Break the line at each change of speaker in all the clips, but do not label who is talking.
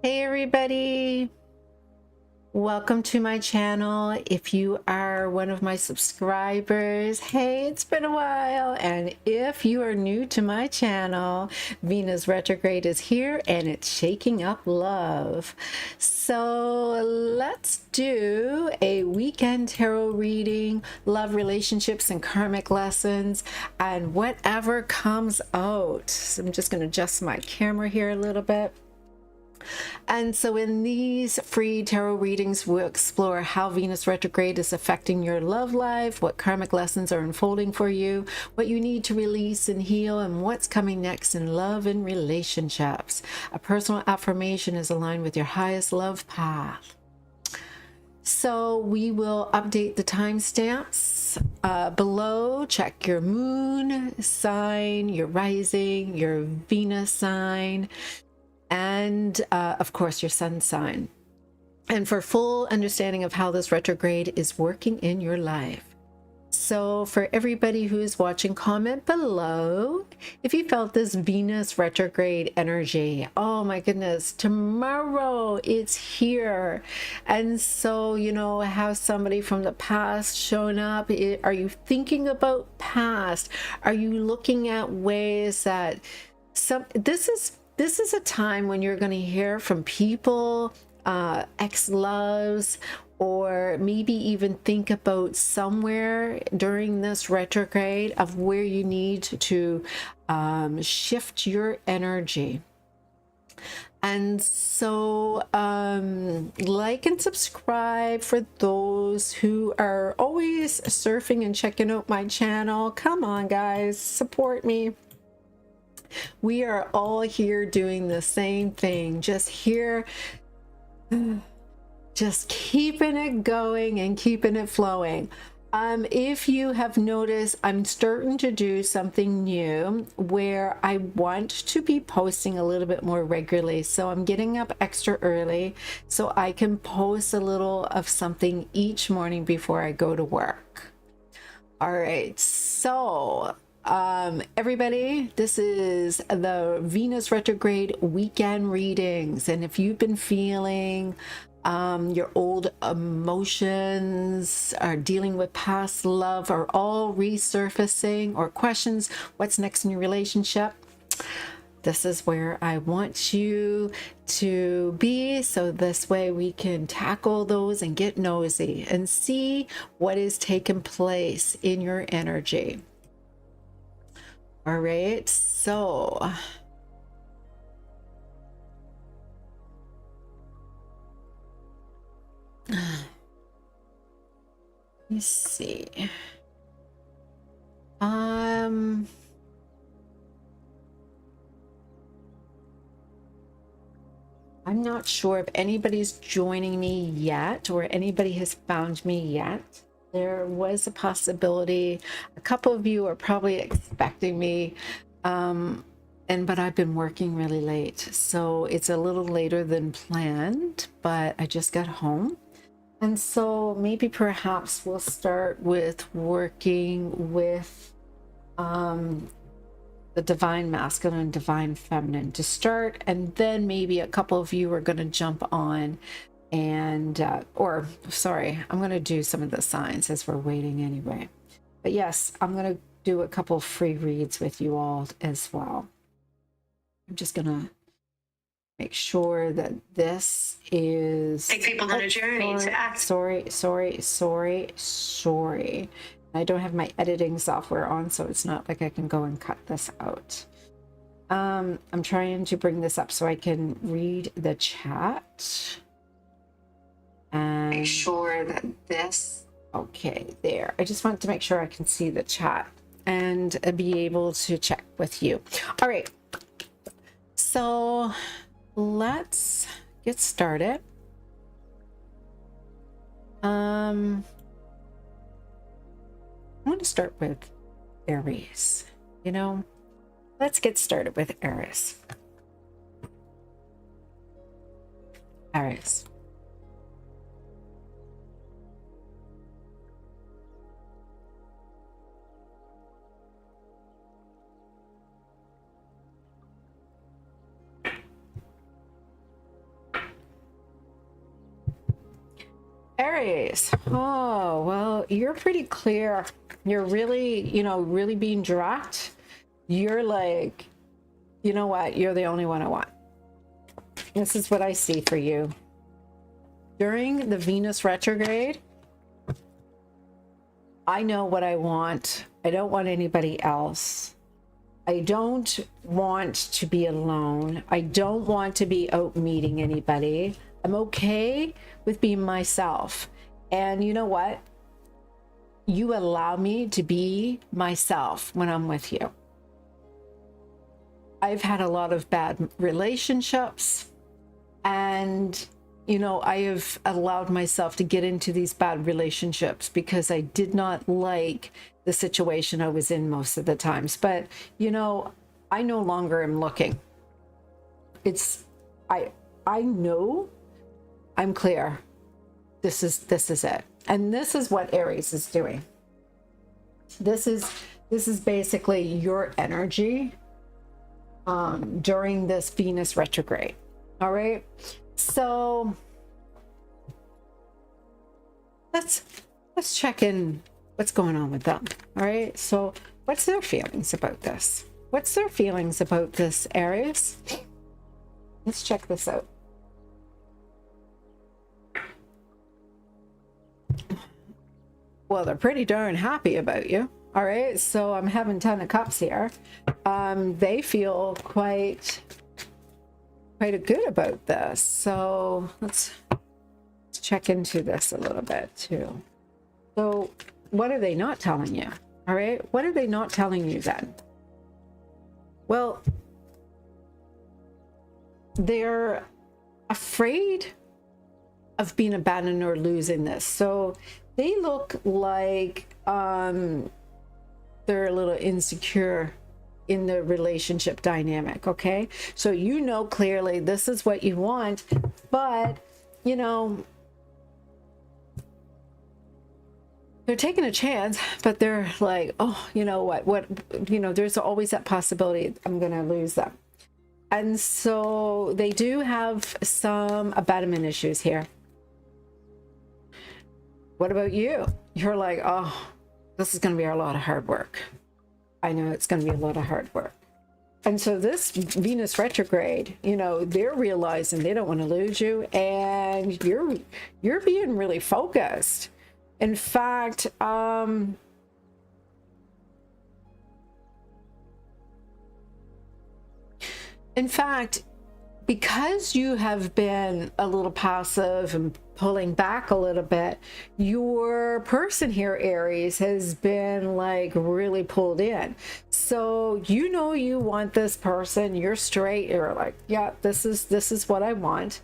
Hey everybody, welcome to my channel. If you are one of my subscribers, hey, it's been a while. And if you are new to my channel, Venus Retrograde is here and it's shaking up love. So let's do a weekend tarot reading, love, relationships, and karmic lessons, and whatever comes out. So I'm just going to adjust my camera here a little bit. And so in these free tarot readings, we'll explore how Venus retrograde is affecting your love life, what karmic lessons are unfolding for you, what you need to release and heal, and what's coming next in love and relationships. A personal affirmation is aligned with your highest love path. So we will update the timestamps below. Check your moon sign, your rising, your Venus sign, and of course your sun sign, and for full understanding of how this retrograde is working in your life. So for everybody who is watching, comment below if you felt this Venus retrograde energy. Oh my goodness, tomorrow it's here. And so, you know, has somebody from the past shown up? Are you thinking about past? Are you looking at ways that this is a time when you're going to hear from people, ex-loves, or maybe even think about somewhere during this retrograde of where you need to shift your energy. And so like and subscribe for those who are always surfing and checking out my channel. Come on, guys, support me. We are all here doing the same thing, just here, just keeping it going and keeping it flowing. If you have noticed, I'm starting to do something new where I want to be posting a little bit more regularly. So I'm getting up extra early so I can post a little of something each morning before I go to work. All right, so everybody, this is the Venus retrograde weekend readings, and if you've been feeling your old emotions, are dealing with past love, are all resurfacing, or questions what's next in your relationship, this is where I want you to be, so this way we can tackle those and get nosy and see what is taking place in your energy. All right, so let me see. I'm not sure if anybody's joining me yet or anybody has found me yet. There was a possibility. A couple of you are probably expecting me, but I've been working really late, so it's a little later than planned, but I just got home. And so maybe perhaps we'll start with working with the divine masculine and divine feminine to start, and then maybe a couple of you are going to jump on and or sorry, I'm going to do some of the signs as we're waiting anyway. But yes, I'm going to do a couple of free reads with you all as well. I'm just going to make sure that this is
take people on a journey to act.
Sorry. I don't have my editing software on, so it's not like I can go and cut this out. I'm trying to bring this up so I can read the chat. And make sure that this, okay, there. I just want to make sure I can see the chat and be able to check with you. All right. So let's get started. I want to start with Aries. You know, let's get started with Aries. Aries. Aries. Oh, well, you're pretty clear. You're really, really being direct. You're like, you know what? You're the only one I want. This is what I see for you. During the Venus retrograde, I know what I want. I don't want anybody else. I don't want to be alone. I don't want to be out meeting anybody. I'm okay with being myself. And you know what? You allow me to be myself when I'm with you. I've had a lot of bad relationships, and I have allowed myself to get into these bad relationships because I did not like the situation I was in most of the times. But I no longer am looking. I know, I'm clear. This is it. And this is what Aries is doing. This is basically your energy during this Venus retrograde. All right. So let's check in what's going on with them. All right. So what's their feelings about this? What's their feelings about this, Aries? Let's check this out. Well, they're pretty darn happy about you. All right. So I'm having 10 of cups here. They feel quite good about this. So let's check into this a little bit too. So what are they not telling you? All right. What are they not telling you then? Well, they're afraid of being abandoned or losing this. So they look like they're a little insecure in the relationship dynamic. Okay. So clearly this is what you want, but they're taking a chance, but they're like, oh, there's always that possibility I'm going to lose them. And so they do have some abandonment issues here. What about you? You're like, oh, this is going to be a lot of hard work. I know it's going to be a lot of hard work. And so this Venus retrograde, they're realizing they don't want to lose you, and you're being really focused. In fact, because you have been a little passive and pulling back a little bit, your person here, Aries, has been like really pulled in. So you want this person, you're straight, you're like, yeah, this is what I want.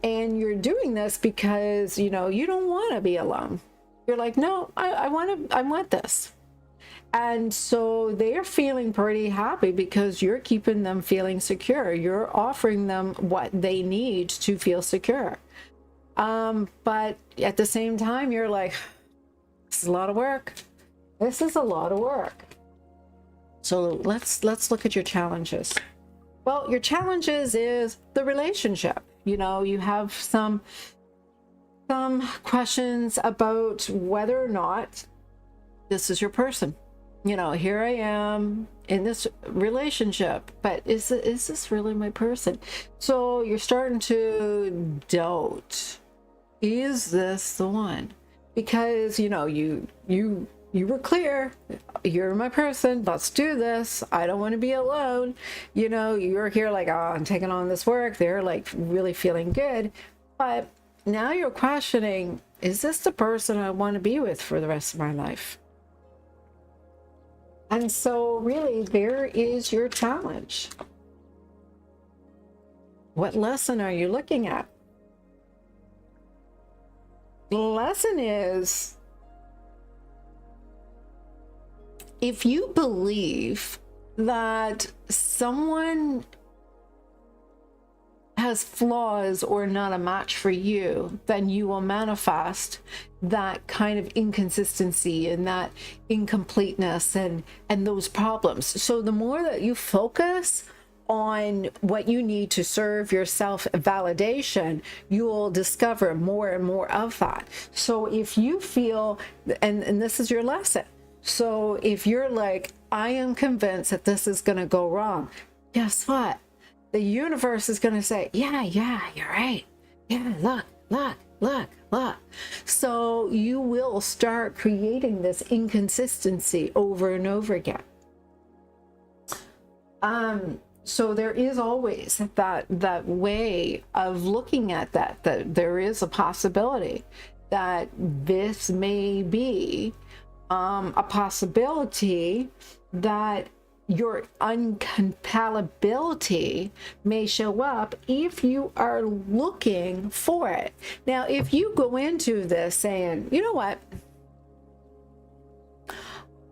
And you're doing this because you don't want to be alone. You're like, no, I want this. And so they're feeling pretty happy because you're keeping them feeling secure. You're offering them what they need to feel secure. But at the same time, you're like, this is a lot of work. This is a lot of work. So let's look at your challenges. Well, your challenges is the relationship. You have some questions about whether or not this is your person. Here I am in this relationship, but is this really my person? So you're starting to doubt, is this the one? Because you were clear, you're my person, let's do this, I don't want to be alone. You're here like, oh, I'm taking on this work. They're like really feeling good, but now you're questioning, is this the person I want to be with for the rest of my life? And so really, there is your challenge. What lesson are you looking at? The lesson is, if you believe that someone has flaws or not a match for you, then you will manifest that kind of inconsistency and that incompleteness and those problems. So the more that you focus on what you need to serve your self-validation, you'll discover more and more of that. So if you feel, and this is your lesson, so if you're like, I am convinced that this is going to go wrong, guess what? The universe is going to say, yeah, you're right. Yeah, look. So you will start creating this inconsistency over and over again. So there is always that way of looking at that there is a possibility that this may be a possibility that your uncompatibility may show up if you are looking for it. Now, if you go into this saying, you know what?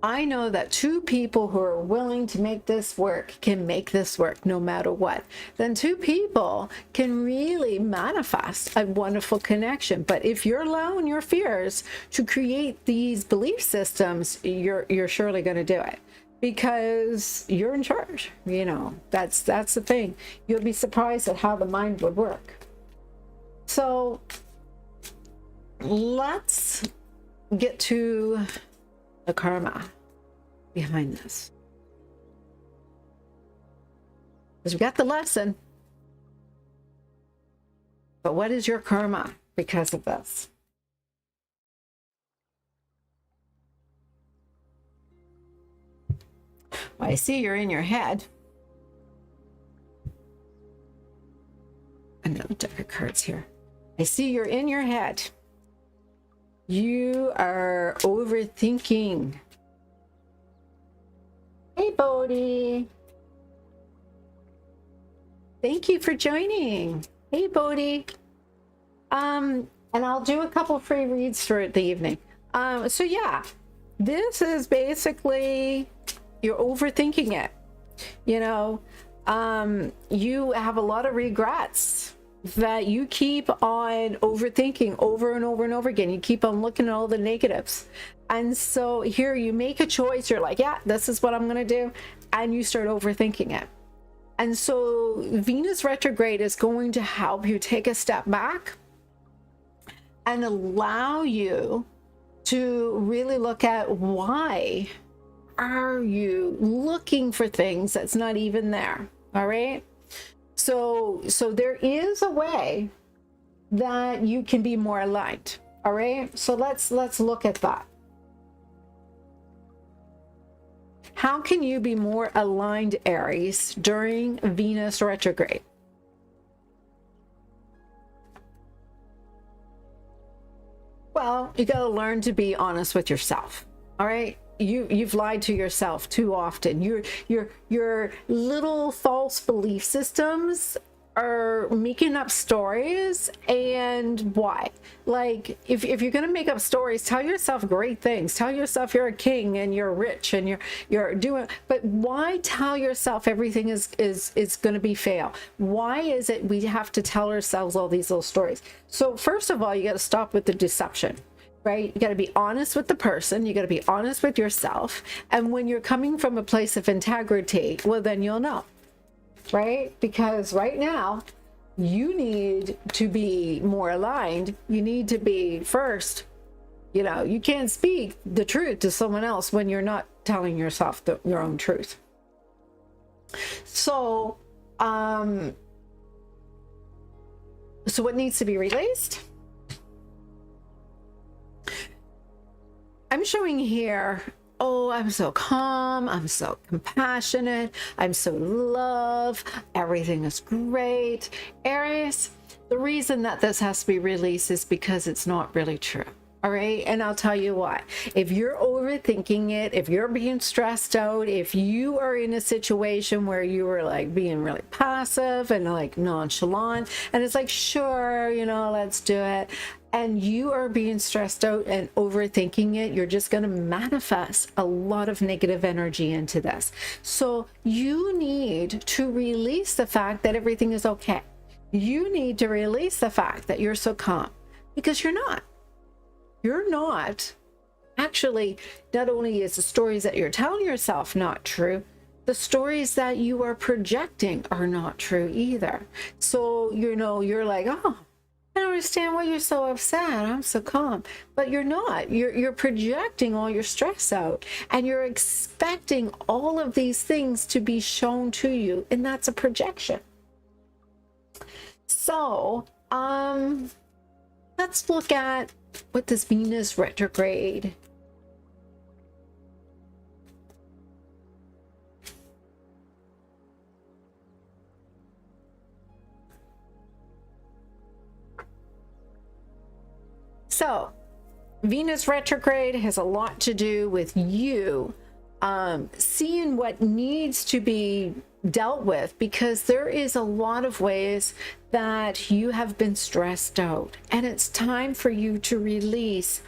I know that two people who are willing to make this work can make this work no matter what. Then two people can really manifest a wonderful connection. But if you're allowing your fears to create these belief systems, you're surely going to do it. Because you're in charge, you know, that's the thing. You'll be surprised at how the mind would work. So let's get to the karma behind this. Because we got the lesson. But what is your karma because of this? Well, I see you're in your head. Another deck of cards here. I see you're in your head. You are overthinking. Hey, Bodhi. Thank you for joining. Hey, Bodhi. And I'll do a couple free reads for the evening. So yeah, this is basically you're overthinking it. You know, you have a lot of regrets that you keep on overthinking over and over and over again. You keep on looking at all the negatives. And so here you make a choice. You're like, yeah, this is what I'm going to do. And you start overthinking it. And so Venus retrograde is going to help you take a step back and allow you to really look at why are you looking for things that's not even there. All right. So there is a way that you can be more aligned. All right. So let's look at that. How can you be more aligned, Aries, during Venus retrograde? Well, you got to learn to be honest with yourself. All right. You've lied to yourself too often. Your little false belief systems are making up stories. And why? Like, if you're going to make up stories, tell yourself great things. Tell yourself you're a king and you're rich and you're doing, but why tell yourself everything is going to be fail? Why is it we have to tell ourselves all these little stories? So first of all, you got to stop with the deception. Right? You got to be honest with the person. You got to be honest with yourself. And when you're coming from a place of integrity, well, then you'll know, right? Because right now you need to be more aligned. You need to be first, you know, you can't speak the truth to someone else when you're not telling yourself your own truth. So, so what needs to be released? I'm showing here, oh, I'm so calm, I'm so compassionate, I'm so love, everything is great. Aries, the reason that this has to be released is because it's not really true. All right. And I'll tell you what, if you're overthinking it, if you're being stressed out, if you are in a situation where you were like being really passive and like nonchalant, and it's like, sure, you know, let's do it. And you are being stressed out and overthinking it, you're just going to manifest a lot of negative energy into this. So you need to release the fact that everything is okay. You need to release the fact that you're so calm, because you're not. You're not. Actually, not only is the stories that you're telling yourself not true, the stories that you are projecting are not true either. So, you know, you're like, oh, I don't understand why you're so upset. I'm so calm. But you're not. You're projecting all your stress out, and you're expecting all of these things to be shown to you, and that's a projection. So, let's look at what this Venus retrograde So, Venus retrograde has a lot to do with you seeing what needs to be dealt with, because there is a lot of ways that you have been stressed out, and it's time for you to release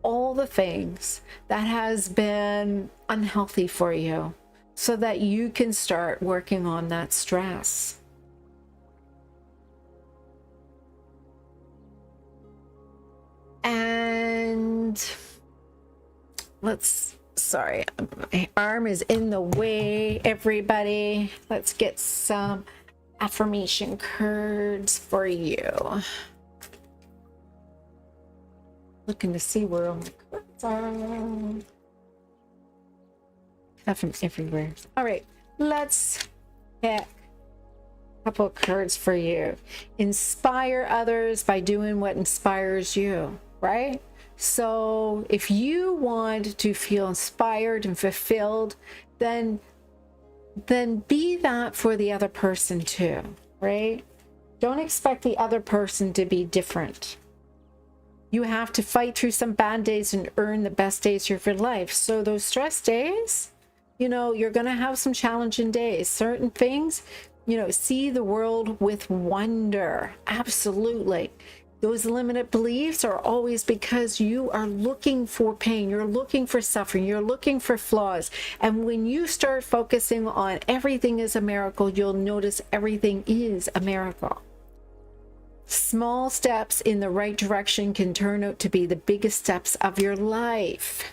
all the things that has been unhealthy for you so that you can start working on that stress. And sorry, my arm is in the way, everybody. Let's get some affirmation cards for you. Looking to see where all my cards are. Got from everywhere. All right, let's pick a couple of cards for you. Inspire others by doing what inspires you. Right? So if you want to feel inspired and fulfilled, then be that for the other person too, right? Don't expect the other person to be different. You have to fight through some bad days and earn the best days of your life. So those stress days, you know, you're going to have some challenging days. Certain things, you know, see the world with wonder. Absolutely. Those limited beliefs are always because you are looking for pain, you're looking for suffering, you're looking for flaws. And when you start focusing on everything is a miracle, you'll notice everything is a miracle. Small steps in the right direction can turn out to be the biggest steps of your life.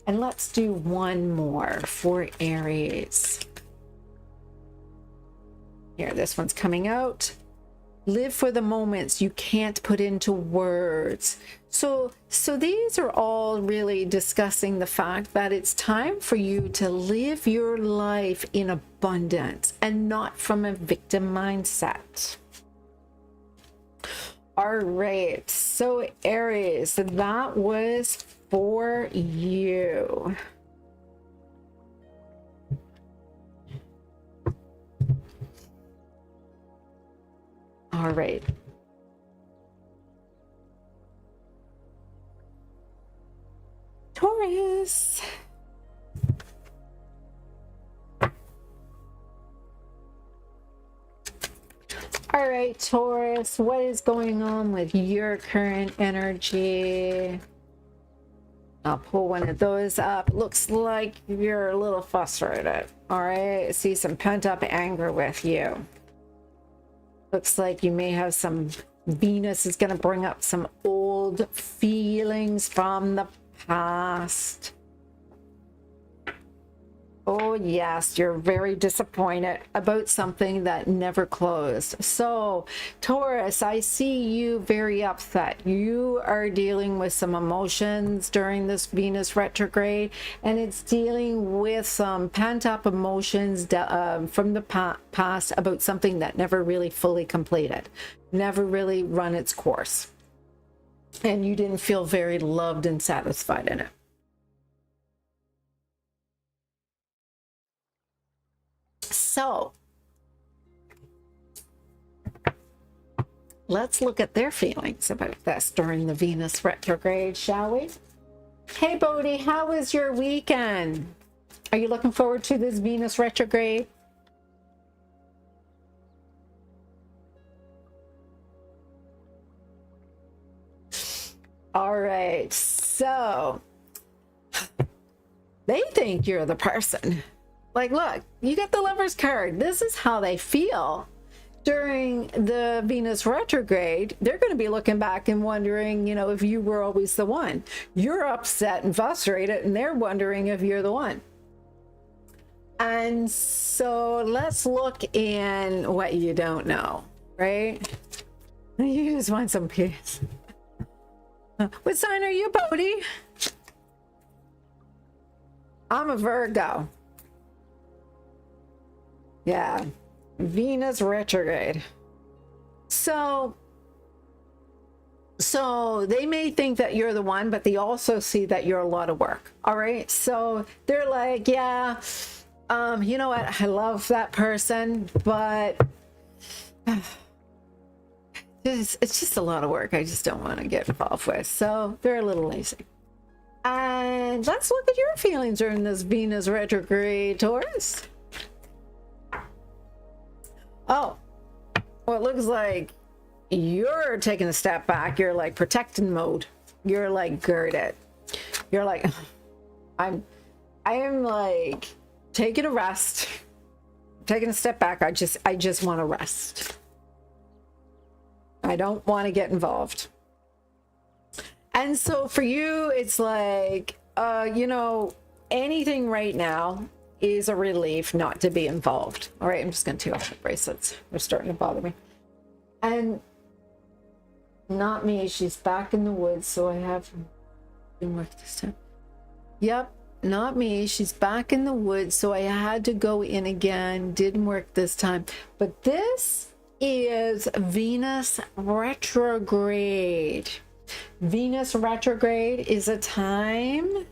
And let's do one more for Aries. Here, this one's coming out. Live for the moments you can't put into words. So these are all really discussing the fact that it's time for you to live your life in abundance and not from a victim mindset. All right, so Aries, that was for you. All right. Taurus. All right, Taurus, what is going on with your current energy? I'll pull one of those up. Looks like you're a little frustrated. All right, I see some pent-up anger with you. Looks like you may have some, Venus is going to bring up some old feelings from the past. Oh yes, you're very disappointed about something that never closed. So Taurus, I see you very upset. You are dealing with some emotions during this Venus retrograde, and it's dealing with some pent-up emotions from the past about something that never really fully completed, never really run its course, and you didn't feel very loved and satisfied in it. So let's look at their feelings about this during the Venus retrograde, shall we? Hey Bodhi, how was your weekend? Are you looking forward to this Venus retrograde? All right, so they think you're the person. Like, look, you get the Lover's card. This is how they feel during the Venus retrograde. They're going to be looking back and wondering, you know, if you were always the one. You're upset and frustrated, and they're wondering if you're the one. And so let's look in what you don't know, right? You just want some peace. What sign are you, Bodhi? I'm a Virgo. Yeah. Venus retrograde. So they may think that you're the one, but they also see that you're a lot of work. All right. So they're like, yeah, you know what? I love that person, but it's just a lot of work. I just don't want to get involved with. So they're a little lazy. And let's look at your feelings during this Venus retrograde, Taurus. Oh, well, it looks like you're taking a step back. You're like protecting mode. You're like girded. You're like, I am like taking a rest, taking a step back. I just want to rest. I don't want to get involved. And so for you, it's like, you know, anything right now is a relief not to be involved. All right, I'm just going to take off the bracelets. They're starting to bother me. And not me. She's back in the woods, so I have didn't work this time. Yep, not me. She's back in the woods, so I had to go in again. Didn't work this time. But this is Venus retrograde. Venus retrograde is a time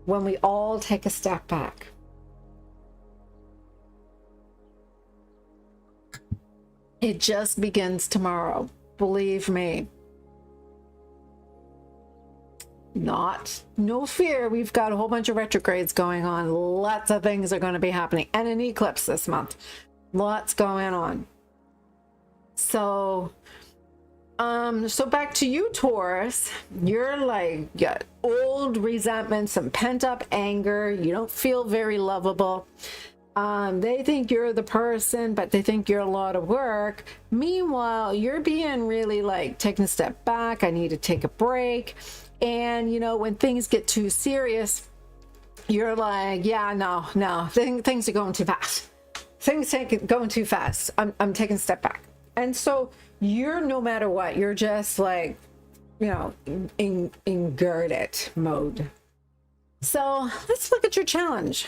when we all take a step back. It just begins tomorrow, believe me. No fear, we've got a whole bunch of retrogrades going on. Lots of things are going to be happening, and an eclipse this month. Lots going on. So back to you, Taurus. You're like, got old resentment, some pent-up anger. You don't feel very lovable. They think you're the person, but they think you're a lot of work. Meanwhile, you're being really like taking a step back. I need to take a break. And, you know, when things get too serious, you're like, yeah, no, things are going too fast. Going too fast. I'm taking a step back. And so you're, no matter what, you're just like, you know, in girded mode. So let's look at your challenge.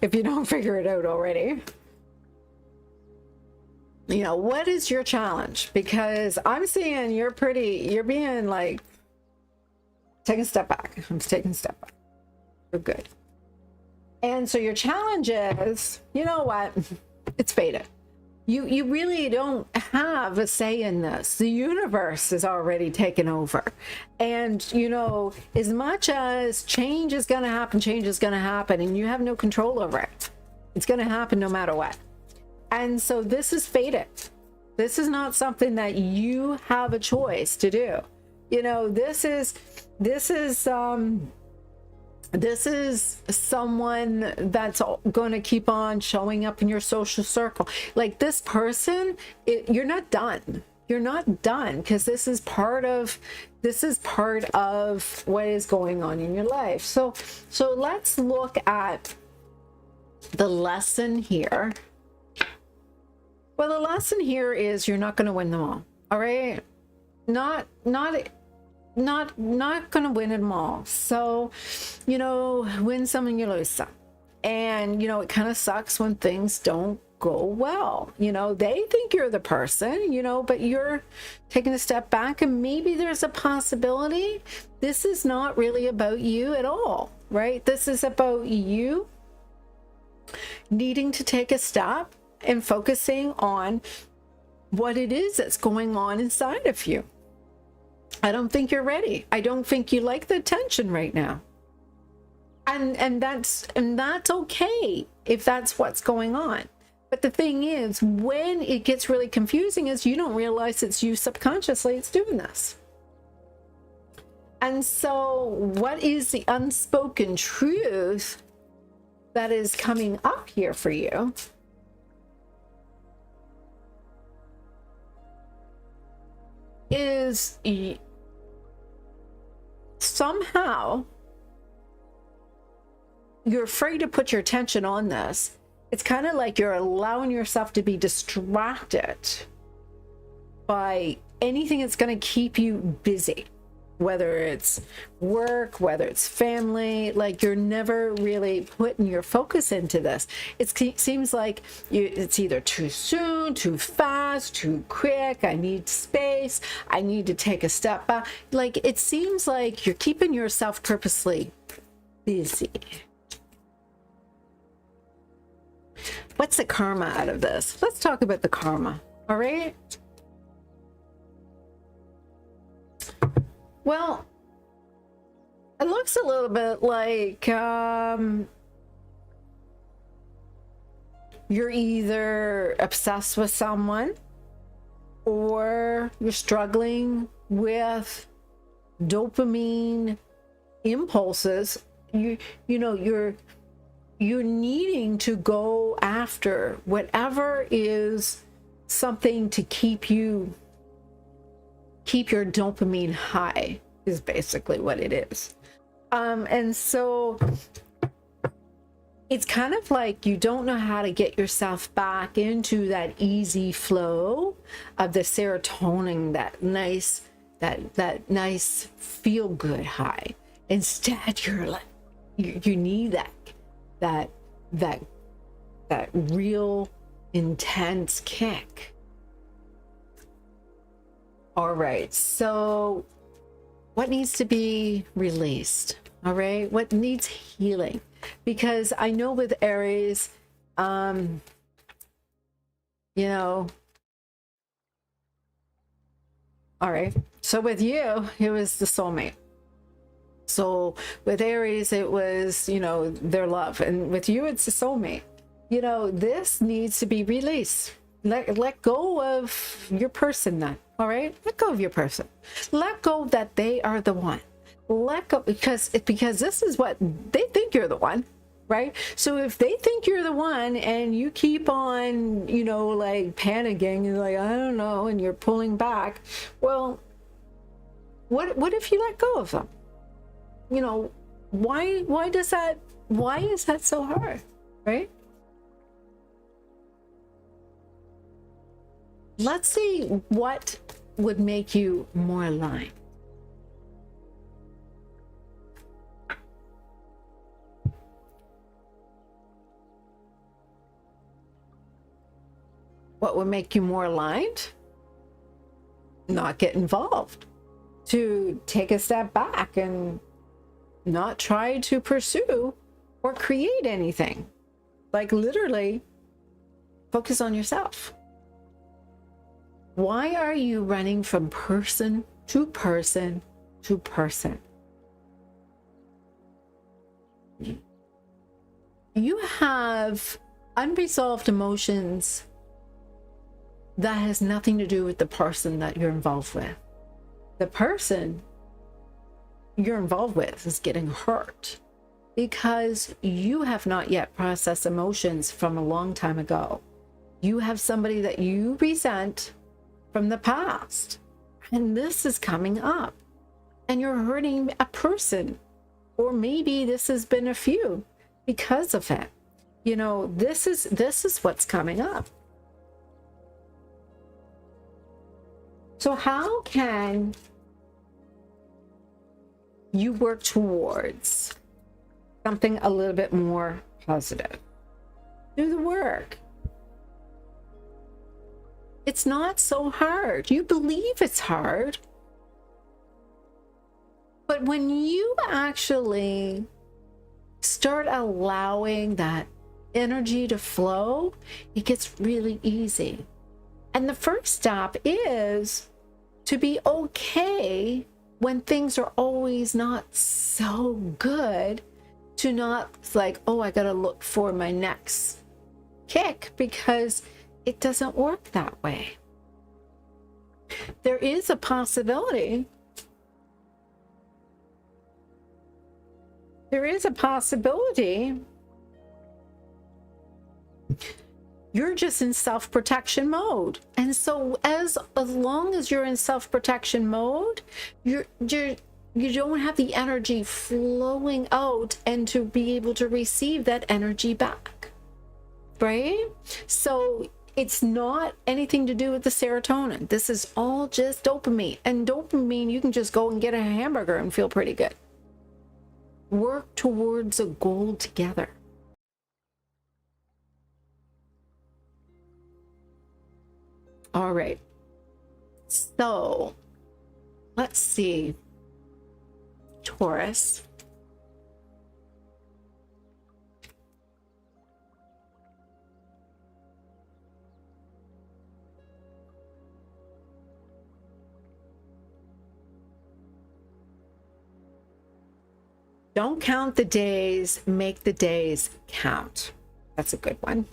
If you don't figure it out already, you know, what is your challenge? Because I'm seeing you're being like, taking a step back. I'm taking a step back. You're good. And so your challenge is, you know what? It's fated. You really don't have a say in this. The universe is already taken over. And, you know, as much as change is going to happen, and you have no control over it. It's going to happen no matter what. And so this is fated. This is not something that you have a choice to do. You know, this is someone that's going to keep on showing up in your social circle. Like this person, you're not done. You're not done, because this is part of what is going on in your life. So let's look at the lesson here. Well, the lesson here is you're not going to win them all. All right, not going to win them all. So, you know, win some and you lose some. And, you know, it kind of sucks when things don't go well. You know, they think you're the person, you know, but you're taking a step back, and maybe there's a possibility this is not really about you at all, right? This is about you needing to take a step and focusing on what it is that's going on inside of you. I don't think you're ready. I don't think you like the attention right now. And that's okay if that's what's going on. But the thing is, when it gets really confusing, is you don't realize it's you subconsciously it's doing this. And so what is the unspoken truth that is coming up here for you? Is somehow you're afraid to put your attention on this. It's kind of like you're allowing yourself to be distracted by anything that's going to keep you busy, whether it's work, whether it's family. Like, you're never really putting your focus into this. It seems like it's either too soon, too fast, too quick. I need space. I need to take a step back. Like, it seems like you're keeping yourself purposely busy. What's the karma out of this? Let's talk about the karma. All right. Well, it looks a little bit like you're either obsessed with someone or you're struggling with dopamine impulses. You're needing to go after whatever is something to keep your dopamine high, is basically what it is. And so it's kind of like you don't know how to get yourself back into that easy flow of the serotonin, that nice feel good high. Instead, you're like, you need that real intense kick. All right, so what needs to be released? All right, what needs healing? Because I know with Aries, all right, so with you, it was the soulmate. So with Aries, it was, their love. And with you, it's the soulmate. This needs to be released. Let go of your person then. All right. Let go of your person. Let go that they are the one. Let go because this is what they think, you're the one. Right. So if they think you're the one and you keep on, like panicking and like, I don't know, and you're pulling back. Well, what if you let go of them? Why is that so hard, right? Let's see what would make you more aligned. What would make you more aligned? Not get involved. To take a step back and not try to pursue or create anything. Like, literally focus on yourself. Why are you running from person to person to person? You have unresolved emotions that has nothing to do with the person that you're involved with. The person you're involved with is getting hurt because you have not yet processed emotions from a long time ago. You have somebody that you resent from the past, and this is coming up, and you're hurting a person, or maybe this has been a few because of it. This is what's coming up. So how can you work towards something a little bit more positive? Do the work. It's not so hard. You believe it's hard. But when you actually start allowing that energy to flow, it gets really easy. And the first step is to be okay when things are always not so good, to not like, oh, I gotta look for my next kick, because it doesn't work that way. There is a possibility. You're just in self-protection mode. And so as long as you're in self-protection mode, you're You don't have the energy flowing out and to be able to receive that energy back, right? So it's not anything to do with the serotonin. This is all just dopamine. And dopamine, you can just go and get a hamburger and feel pretty good. Work towards a goal together. All right. So let's see. Taurus. Don't count the days, make the days count. That's a good one.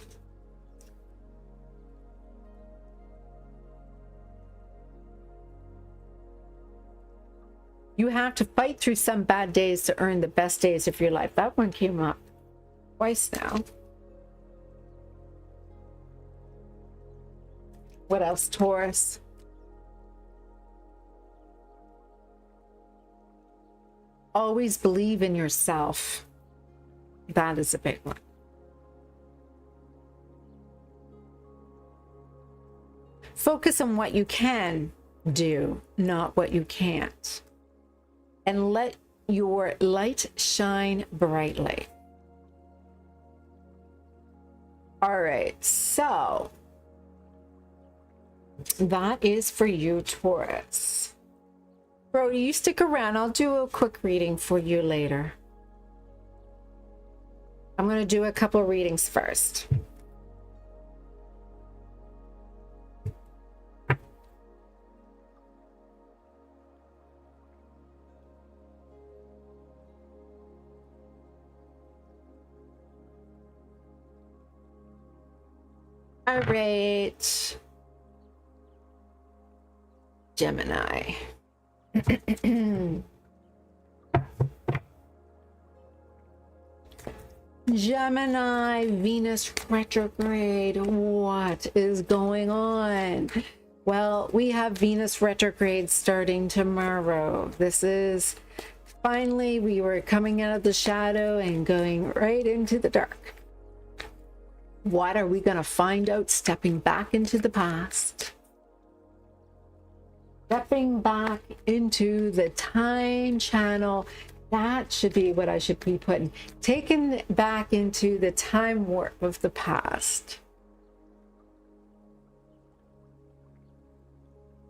You have to fight through some bad days to earn the best days of your life. That one came up twice now. What else, Taurus? Always believe in yourself. That is a big one. Focus on what you can do, not what you can't. And let your light shine brightly. All right, so that is for you, Taurus. Brody, you stick around. I'll do a quick reading for you later. I'm going to do a couple of readings first. All right. Gemini. Gemini, Venus retrograde. What is going on? Well, we have Venus retrograde starting tomorrow. This is finally, we were coming out of the shadow and going right into the dark. What are we going to find out stepping back into the past? Stepping back into the time channel. That should be what I should be putting. Taken back into the time warp of the past.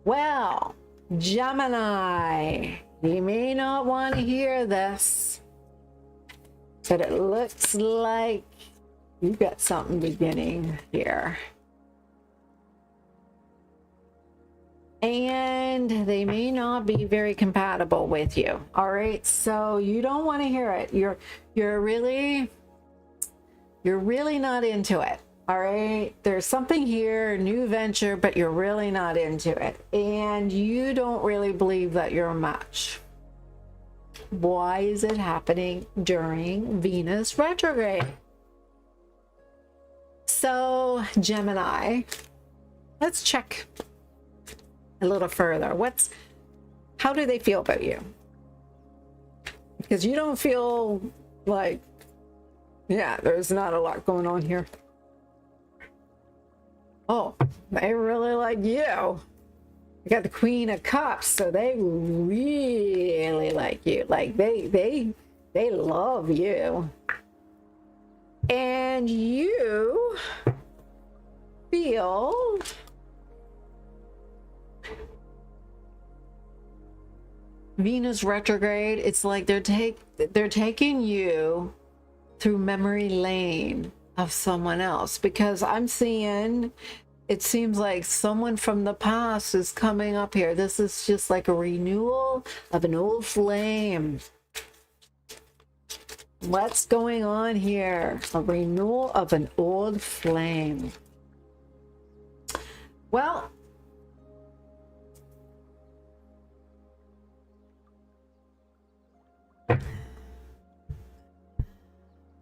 Well, Gemini, you may not want to hear this, but it looks like you got something beginning here. And they may not be very compatible with you. All right, so you don't want to hear it. You're really not into it. All right, there's something here, new venture, but you're really not into it, and you don't really believe that you're much. Why is it happening during Venus retrograde? So Gemini, let's check a little further. How do they feel about you? Because you don't feel like, yeah, there's not a lot going on here. Oh, they really like you. You got the Queen of Cups, so they really like you. Like they love you. And you feel Venus retrograde, it's like they're taking you through memory lane of someone else, because I'm seeing, it seems like someone from the past is coming up here. This is just like a renewal of an old flame. What's going on here? A renewal of an old flame. Well,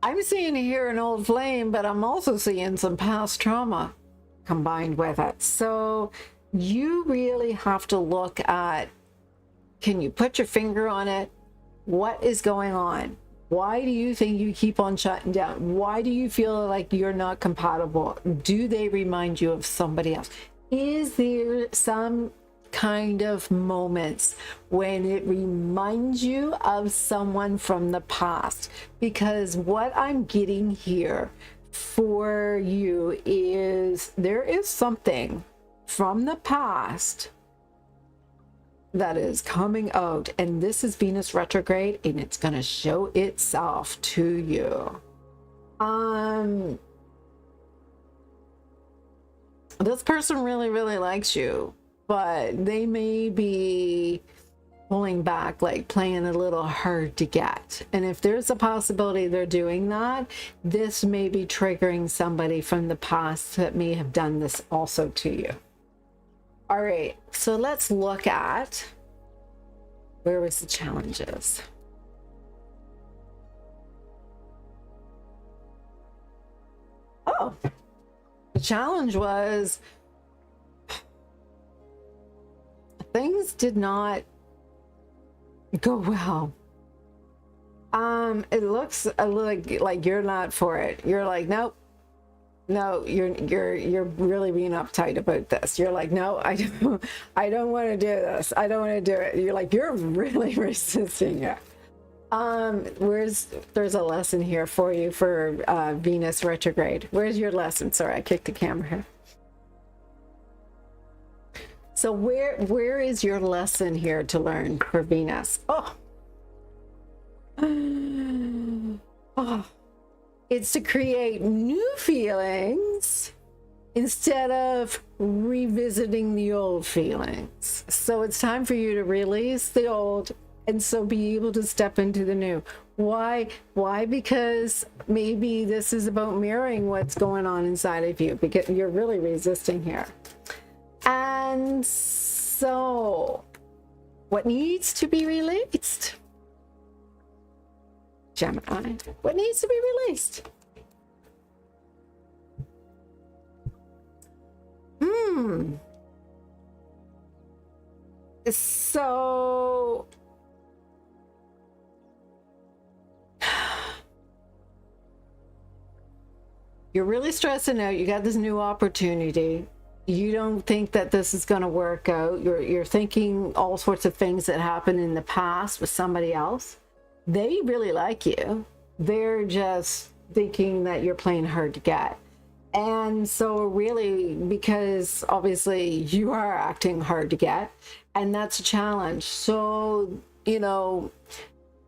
I'm seeing here an old flame, but I'm also seeing some past trauma combined with it. So you really have to look at Can you put your finger on it? What is going on? Why do you think you keep on shutting down? Why do you feel like you're not compatible? Do they remind you of somebody else? Is there some kind of moments when it reminds you of someone from the past? Because what I'm getting here for you is there is something from the past that is coming out, and this is Venus retrograde, and it's going to show itself to you. This person really likes you, but they may be pulling back, like playing a little hard to get. And if there's a possibility they're doing that, this may be triggering somebody from the past that may have done this also to you. All right, so let's look at where was the challenges. Oh, the challenge was things did not go well. It looks a little like you're not for it. You're like, nope. No, you're really being uptight about this. You're like, no, I don't want to do this. I don't want to do it. You're like, you're really resisting it. There's a lesson here for you for Venus retrograde. Where's your lesson? Sorry, I kicked the camera here. So where is your lesson here to learn for Venus? Oh. Oh. It's to create new feelings instead of revisiting the old feelings. So it's time for you to release the old and so be able to step into the new. Why? Because maybe this is about mirroring what's going on inside of you, because you're really resisting here. And so what needs to be released? Gemini, what needs to be released? So you're really stressing out. You got this new opportunity. You don't think that this is going to work out. You're thinking all sorts of things that happened in the past with somebody else. They really like you. They're just thinking that you're playing hard to get. And so really, because obviously you are acting hard to get, and that's a challenge. So, you know,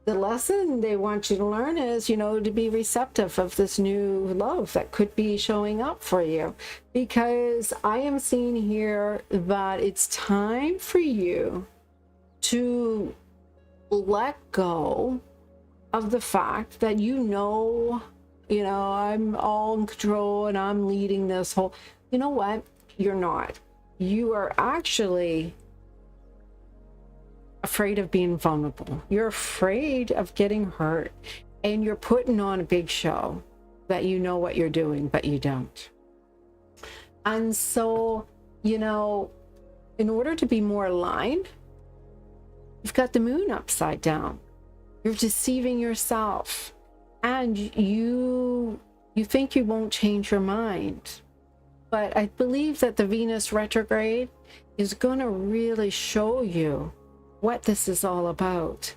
the lesson they want you to learn is, you know, to be receptive of this new love that could be showing up for you. Because I am seeing here that it's time for you to let go of the fact that you know, I'm all in control and I'm leading this whole, you know what? You're not. You are actually afraid of being vulnerable. You're afraid of getting hurt, and you're putting on a big show that you know what you're doing, but you don't. And so, you know, in order to be more aligned, you've got the moon upside down. You're deceiving yourself, and you think you won't change your mind. But I believe that the Venus retrograde is going to really show you what this is all about.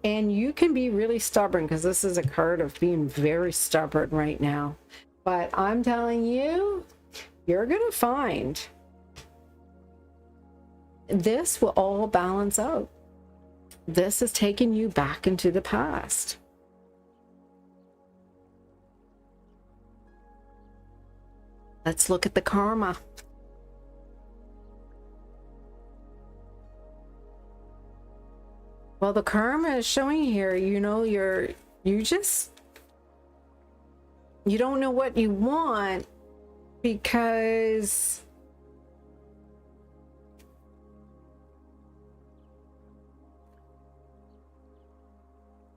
And you can be really stubborn, because this is a card of being very stubborn right now. But I'm telling you, you're going to find this will all balance out. This is taking you back into the past. Let's look at the karma. Well, the karma is showing here, you know, you don't know what you want because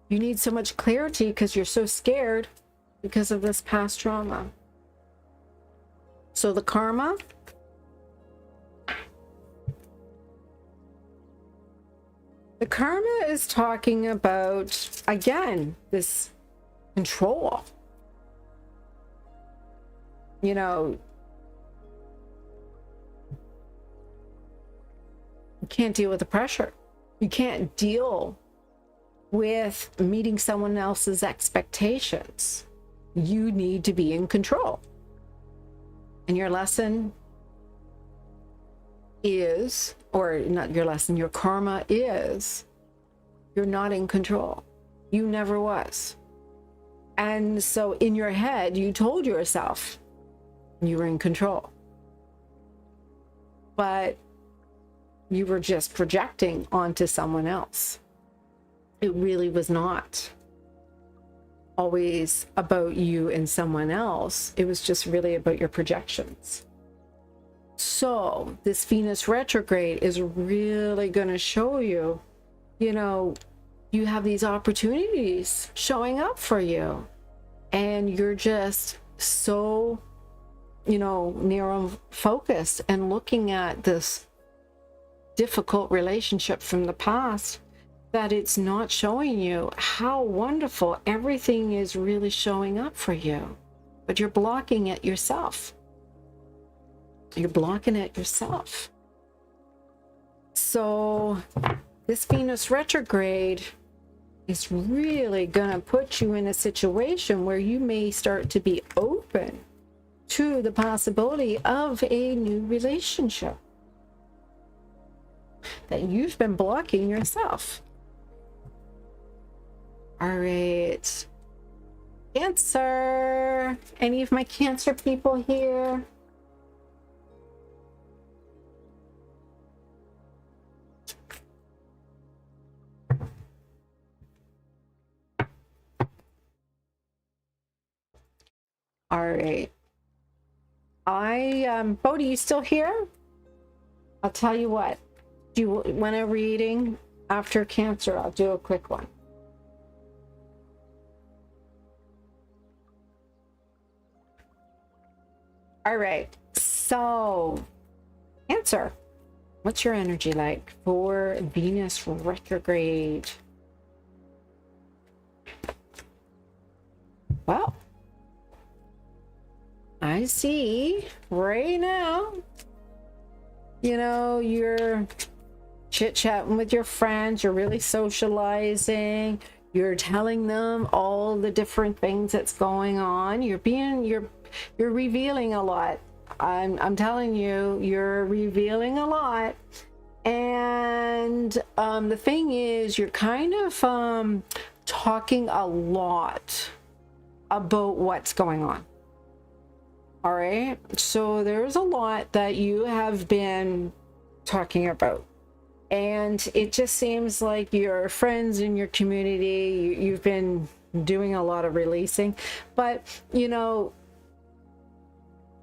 you need so much clarity because you're so scared because of this past trauma. So the karma, The karma is talking about, again, this control. You know, you can't deal with the pressure. You can't deal with meeting someone else's expectations. You need to be in control. And your lesson is, or not your lesson, your karma is, you're not in control. You never was. And so in your head, you told yourself you were in control. But you were just projecting onto someone else. It really was not always about you and someone else. It was just really about your projections. So this Venus retrograde is really going to show you, you know, you have these opportunities showing up for you, and you're just so, you know, narrow focused and looking at this difficult relationship from the past that it's not showing you how wonderful everything is really showing up for you. But you're blocking it yourself. You're blocking it yourself. So this Venus retrograde is really going to put you in a situation where you may start to be open to the possibility of a new relationship that you've been blocking yourself. All right. Cancer. Any of my Cancer people here? All right. Bodhi, you still here? I'll tell you what. Do you want a reading after Cancer? I'll do a quick one. All right. So, Cancer, what's your energy like for Venus retrograde? Well, I see right now, you know, you're chit-chatting with your friends, you're really socializing, you're telling them all the different things that's going on, you're revealing a lot. I'm telling you, you're revealing a lot. And the thing is, you're kind of talking a lot about what's going on. All right, so there's a lot that you have been talking about, and it just seems like your friends in your community, you've been doing a lot of releasing, but you know,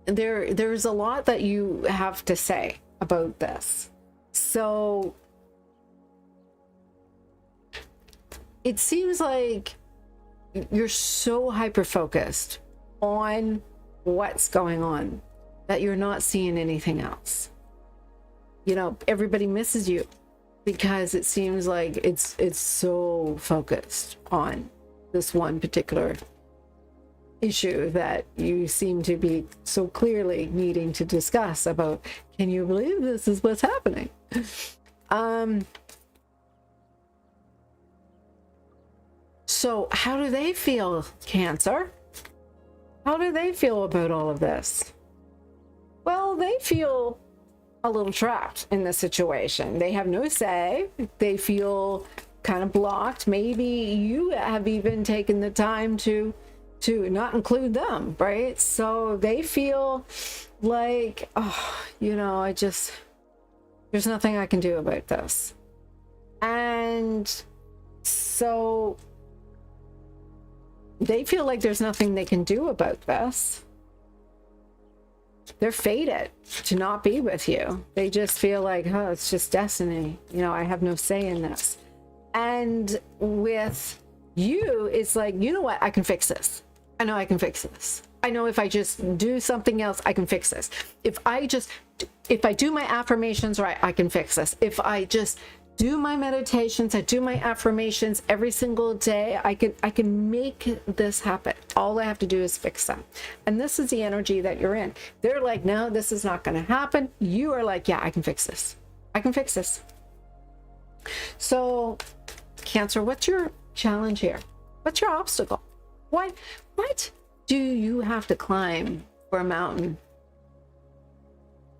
there's a lot that you have to say about this. So it seems like you're so hyper focused on what's going on that you're not seeing anything else. You know, everybody misses you because it seems like it's so focused on this one particular issue that you seem to be so clearly needing to discuss about. Can you believe this is what's happening? So how do they feel, Cancer? How do they feel about all of this? Well, they feel a little trapped in this situation. They have no say. They feel kind of blocked. Maybe you have even taken the time to not include them, right? So they feel like, oh, you know, there's nothing I can do about this. And so they feel like there's nothing they can do about this. They're fated to not be with you. They just feel like, oh, it's just destiny. You know, I have no say in this. And with you, it's like, you know what? I can fix this. I know I can fix this. I know if I just do something else, I can fix this. If I do my affirmations right, I can fix this. If I just do my meditations, I do my affirmations every single day. I can make this happen. All I have to do is fix them. And this is the energy that you're in. They're like, no, this is not going to happen. You are like, yeah, I can fix this. I can fix this. So Cancer, what's your challenge here? What's your obstacle? What do you have to climb for a mountain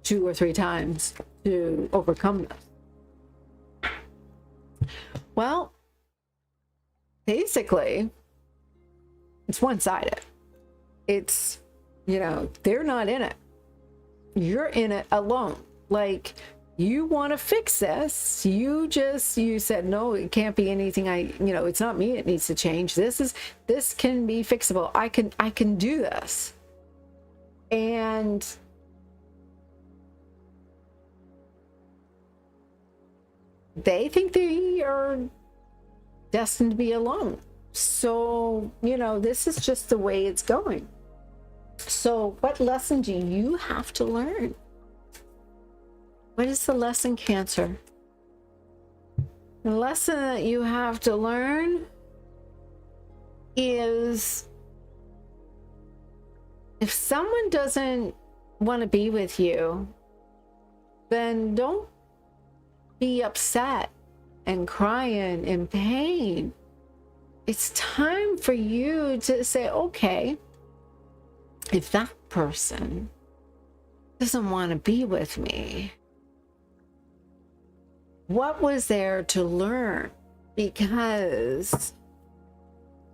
2 or 3 times to overcome this? Well, basically, it's one-sided. It's, you know, they're not in it. You're in it alone. Like, you want to fix this. You said, no, it can't be anything. It's not me. It needs to change. This can be fixable. I can do this. And they think they are destined to be alone. So, this is just the way it's going. So what lesson do you have to learn? What is the lesson, Cancer? The lesson that you have to learn is, if someone doesn't want to be with you, then don't be upset and crying in pain. It's time for you to say, okay, if that person doesn't want to be with me, what was there to learn? Because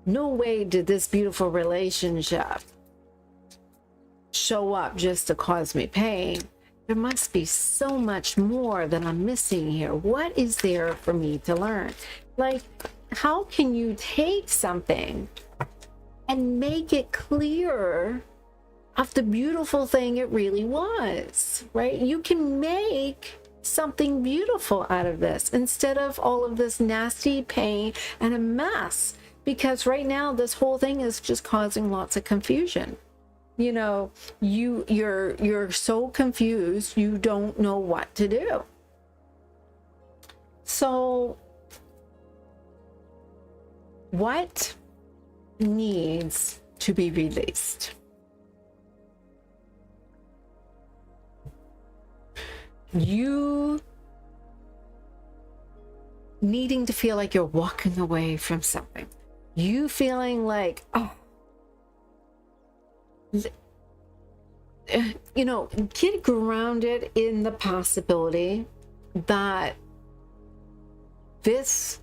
no way did this beautiful relationship show up just to cause me pain. There must be so much more that I'm missing here. What is there for me to learn? Like, how can you take something and make it clearer of the beautiful thing it really was, right? You can make something beautiful out of this instead of all of this nasty pain and a mess, because right now this whole thing is just causing lots of confusion. You're so confused, you don't know what to do. So what needs to be released? You needing to feel like you're walking away from something. You feeling like, get grounded in the possibility that this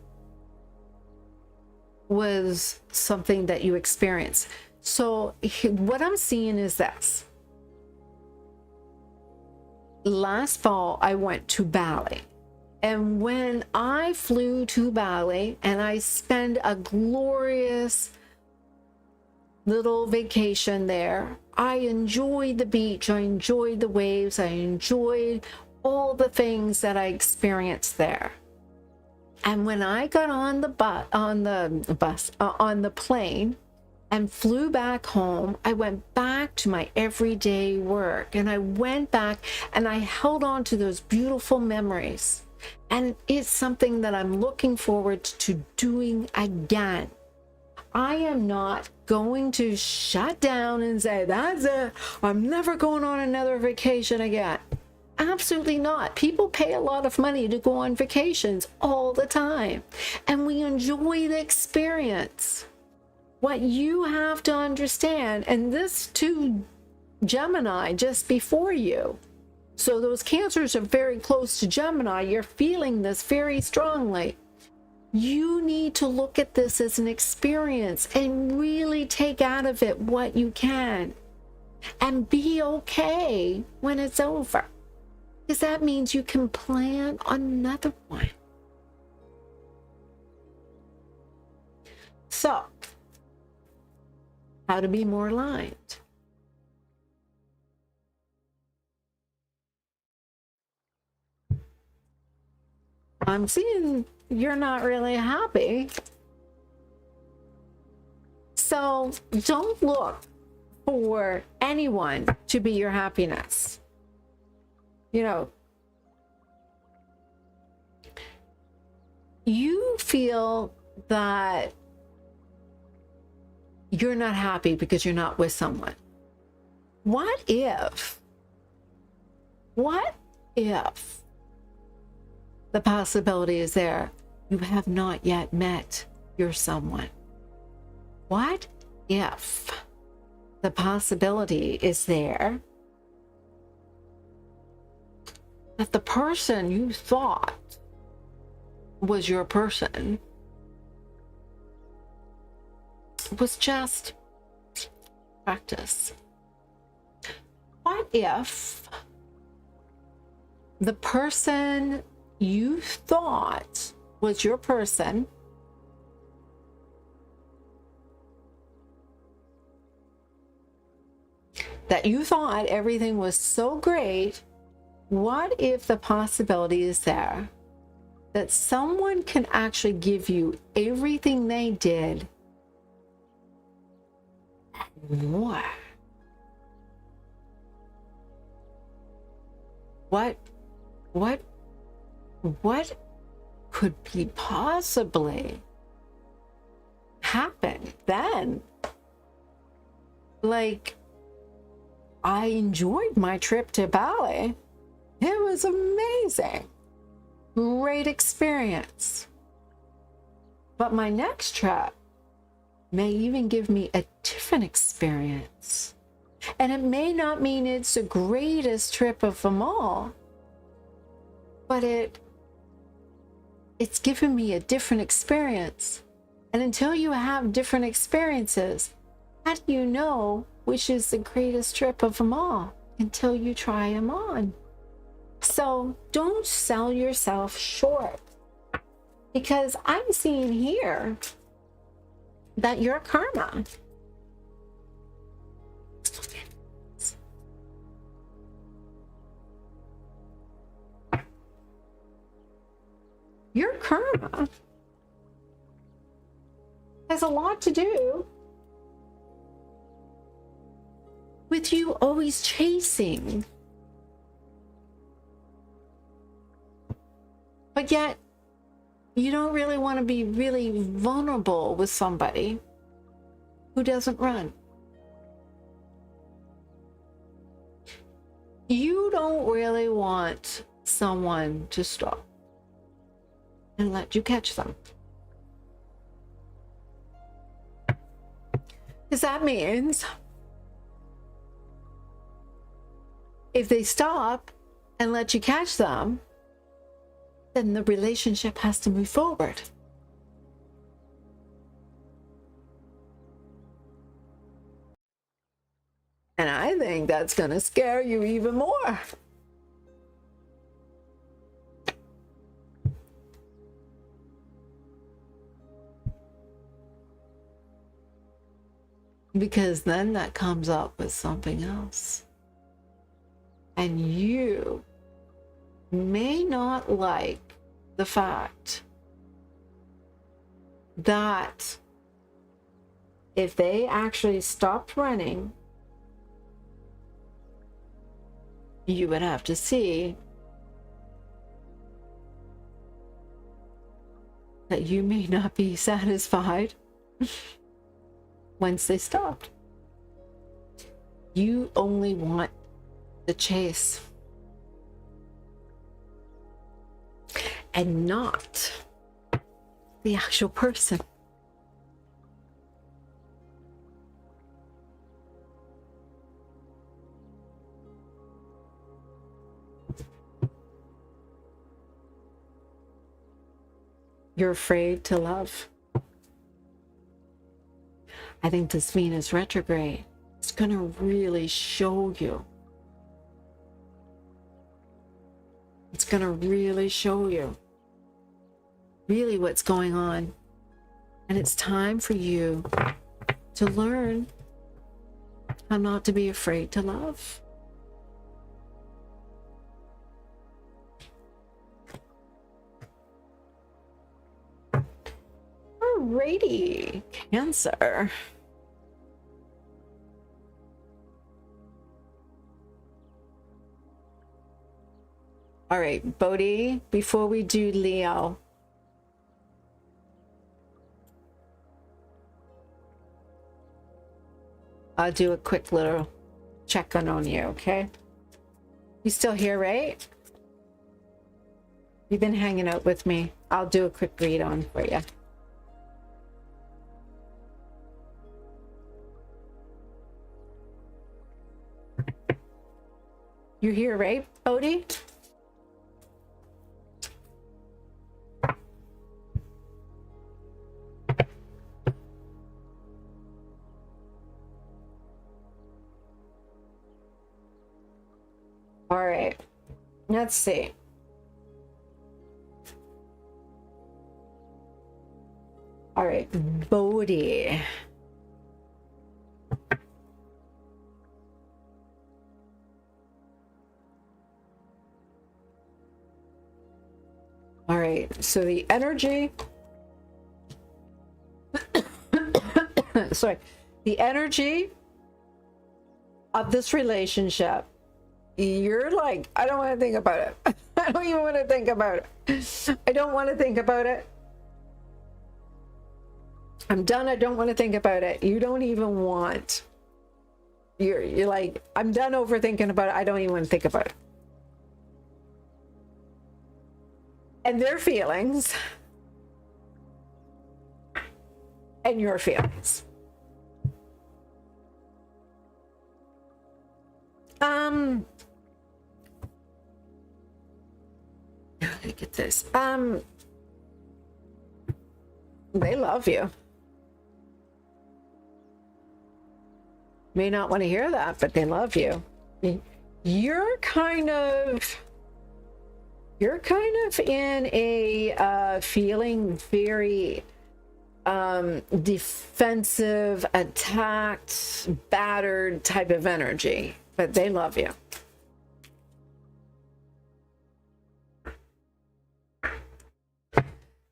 was something that you experienced. So what I'm seeing is this. Last fall, I went to Bali. And when I flew to Bali and I spent a glorious little vacation there, I enjoyed the beach, I enjoyed the waves, I enjoyed all the things that I experienced there. And when I got on the plane and flew back home, I went back to my everyday work, and I went back and I held on to those beautiful memories. And it's something that I'm looking forward to doing again. I am not going to shut down and say, that's it, I'm never going on another vacation again. Absolutely not. People pay a lot of money to go on vacations all the time, and we enjoy the experience. What you have to understand, and this too, Gemini just before you. So those Cancers are very close to Gemini. You're feeling this very strongly. You need to look at this as an experience and really take out of it what you can and be okay when it's over. Because that means you can plan another one. So, how to be more aligned? I'm seeing you're not really happy. So don't look for anyone to be your happiness. you feel that you're not happy because you're not with someone. What if the possibility is there you have not yet met your someone? What if the possibility is there that the person you thought was your person was just practice? What if the person you thought was your person that you thought everything was so great? What if the possibility is there that someone can actually give you everything they did and more? What could be possibly happen then? Like, I enjoyed my trip to Bali. It was amazing. Great experience. But my next trip may even give me a different experience. And it may not mean it's the greatest trip of them all, but it's given me a different experience. And until you have different experiences, how do you know which is the greatest trip of them all until you try them on? So don't sell yourself short, because I'm seeing here that your karma has a lot to do with you always chasing, but yet you don't really want to be really vulnerable with somebody who doesn't run. You don't really want someone to stop and let you catch them, because that means if they stop and let you catch them, then the relationship has to move forward. And I think that's going to scare you even more. Because then that comes up with something else. And you may not like the fact that if they actually stopped running, you would have to see that you may not be satisfied once they stopped. You only want the chase and not the actual person. You're afraid to love. I think this Venus retrograde is going to really show you. It's going to really show you really what's going on. And it's time for you to learn how not to be afraid to love. Alrighty, Cancer. All right, Bodhi, before we do Leo, I'll do a quick little check-in on you, okay? You still here, right? You've been hanging out with me. I'll do a quick read on for you. You're here, right, Odie? All right, let's see. All right, Bodhi. All right, so the energy, sorry, the energy of this relationship, you're like, I don't want to think about it. I don't even want to think about it. I don't want to think about it. I'm done. I don't want to think about it. You don't even want, you're like, I'm done overthinking about it. I don't even want to think about it. And their feelings and your feelings. Look at this. They love you. May not want to hear that, but they love you. You're kind of in a feeling very defensive, attacked, battered type of energy, but they love you.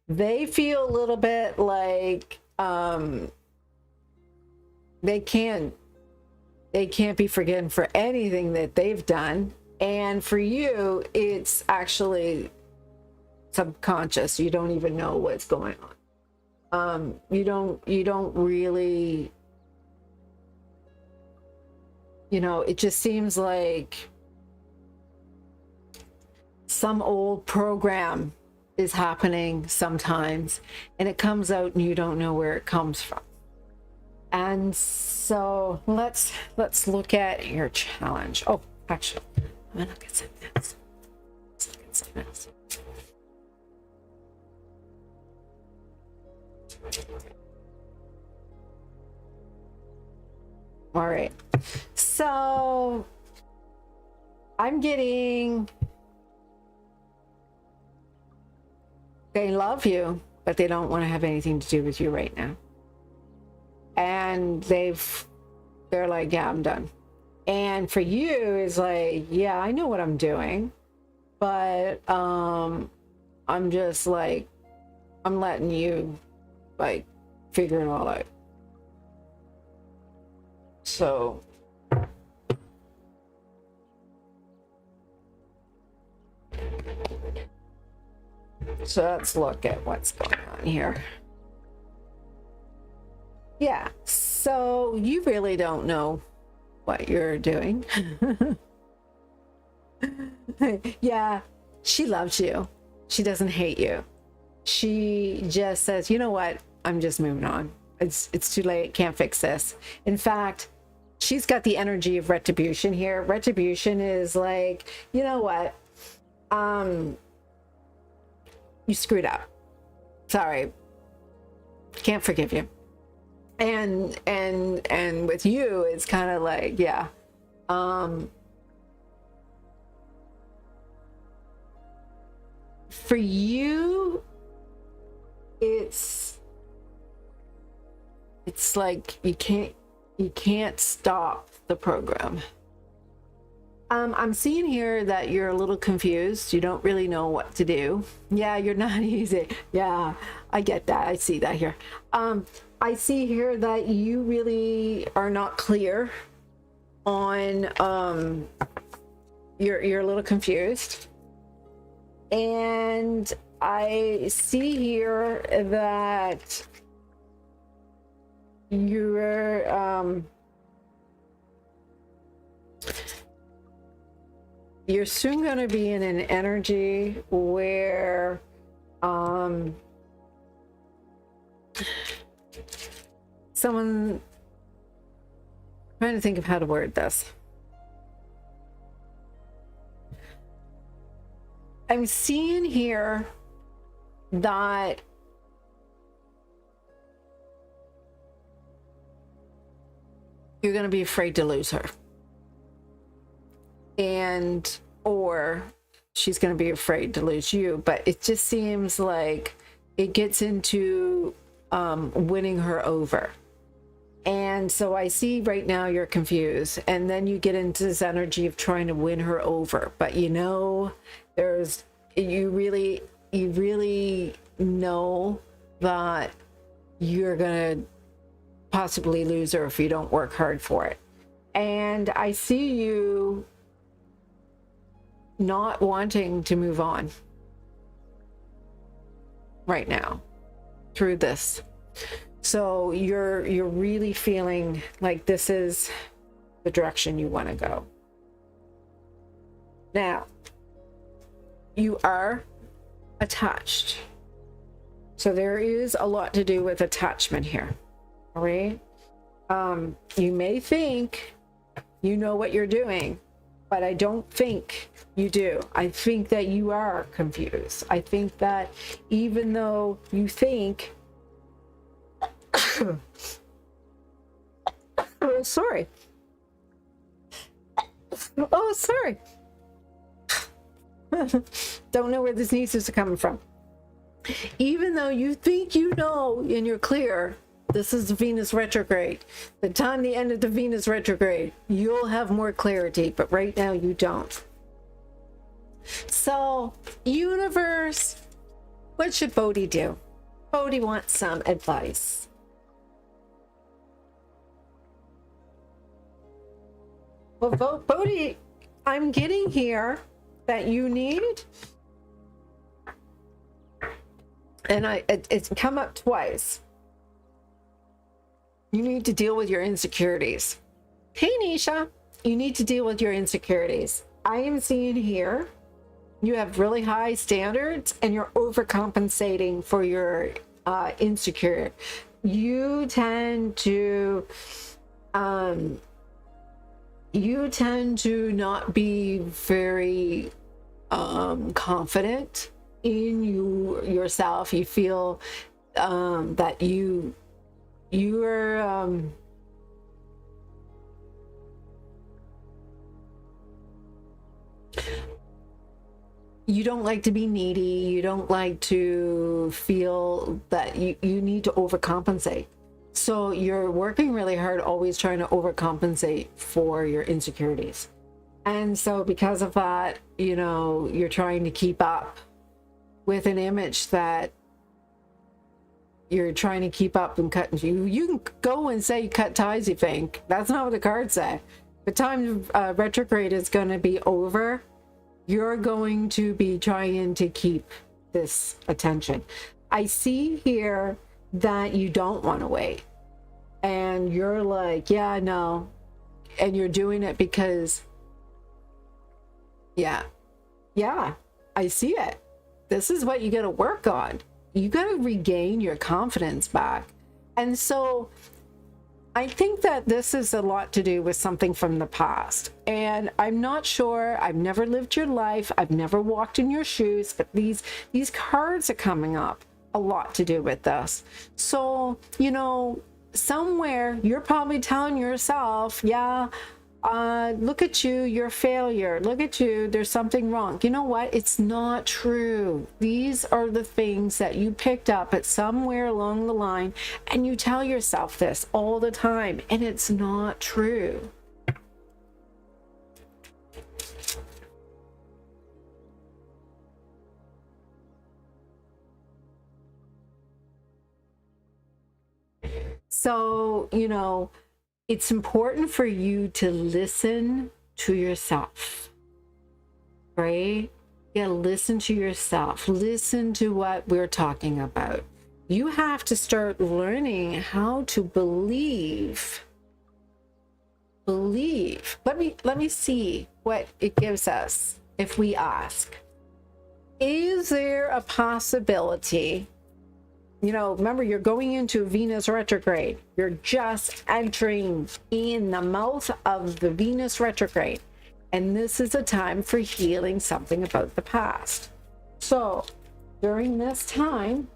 They feel a little bit like they can't be forgiven for anything that they've done. And for you, it's actually subconscious. You don't even know what's going on. You don't really, you know, it just seems like some old program is happening sometimes, and it comes out and you don't know where it comes from. And so let's look at your challenge. Oh, actually, I'm gonna look at something else. Let's look at something else. All right, so I'm getting, they love you, but they don't want to have anything to do with you right now. And they're like, yeah, I'm done. And for you, it's like, yeah, I know what I'm doing, but I'm just like, I'm letting you like figure it all out. So let's look at what's going on here. Yeah, so you really don't know what you're doing. Yeah, she loves you. She doesn't hate you. She just says, you know what? I'm just moving on. It's too late. Can't fix this. In fact, she's got the energy of retribution here. Retribution is like, you know what? You screwed up. Sorry. Can't forgive you. And with you, it's kind of like, yeah. For you, it's like you can't stop the program. I'm seeing here that you're a little confused. You don't really know what to do. Yeah, you're not easy. Yeah, I get that. I see that here. I see here that you really are not clear on, you're a little confused. And I see here that you're, you're soon going to be in an energy where someone, trying to think of how to word this. I'm seeing here that you're going to be afraid to lose her, and or she's going to be afraid to lose you. But it just seems like it gets into winning her over. And so I see right now you're confused, and then you get into this energy of trying to win her over. But you know, you really know that you're gonna possibly lose her if you don't work hard for it. And I see you not wanting to move on right now through this. So you're really feeling like this is the direction you want to go. Now, you are attached. So there is a lot to do with attachment here. All right. You may think you know what you're doing, but I don't think you do. I think that you are confused. I think that even though you think, oh, sorry. Oh, sorry. Don't know where the sneezes are coming from. Even though you think you know and you're clear, this is the Venus retrograde. The time the end of the Venus retrograde, you'll have more clarity, but right now you don't. So, universe, what should Bodhi do? Bodhi wants some advice. Well, Bodhi, I'm getting here that you need, and it's come up twice. You need to deal with your insecurities. Hey, Nisha, you need to deal with your insecurities. I am seeing here you have really high standards and you're overcompensating for your insecure. You tend to not be very confident in yourself. You feel that you're you don't like to be needy. You don't like to feel that you need to overcompensate. So you're working really hard, always trying to overcompensate for your insecurities. And so because of that, you know, you're trying to keep up with an image that you're trying to keep up and cut. You can go and say cut ties, you think. That's not what the cards say. The time retrograde is going to be over. You're going to be trying to keep this attention. I see here that you don't want to wait. And you're like, yeah, no. And you're doing it because, yeah, I see it. This is what you got to work on. You got to regain your confidence back. And so I think that this is a lot to do with something from the past. And I'm not sure. I've never lived your life. I've never walked in your shoes. But these cards are coming up a lot to do with this. So, you know, somewhere you're probably telling yourself, yeah, look at you, you're a failure. Look at you, there's something wrong. You know what? It's not true. These are the things that you picked up at somewhere along the line, and you tell yourself this all the time, and it's not true. So, you know, it's important for you to listen to yourself, right? You gotta listen to yourself. Listen to what we're talking about. You have to start learning how to believe believe. Let me see what it gives us if we ask. Is there a possibility? You know, remember, you're going into Venus retrograde. You're just entering in the mouth of the Venus retrograde. And this is a time for healing something about the past. So during this time,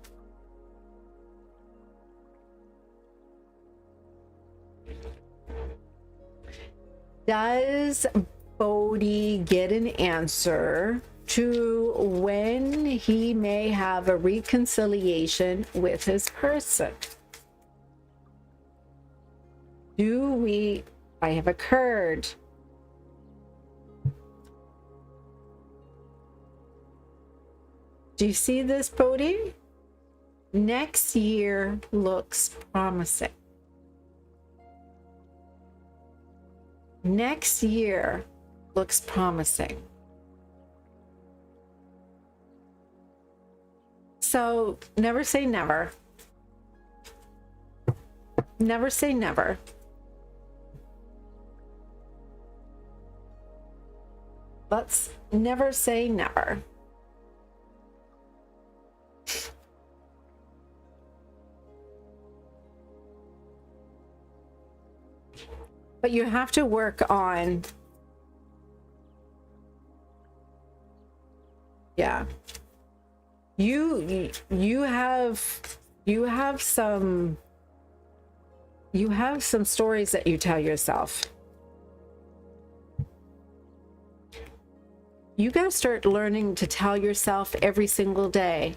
does Bodhi get an answer to when he may have a reconciliation with his person? I have occurred. Do you see this, Bodhi? Next year looks promising. Next year looks promising. So never say never. Never say never. Let's never say never. But you have to work on, yeah. You have some stories that you tell yourself. You got to start learning to tell yourself every single day,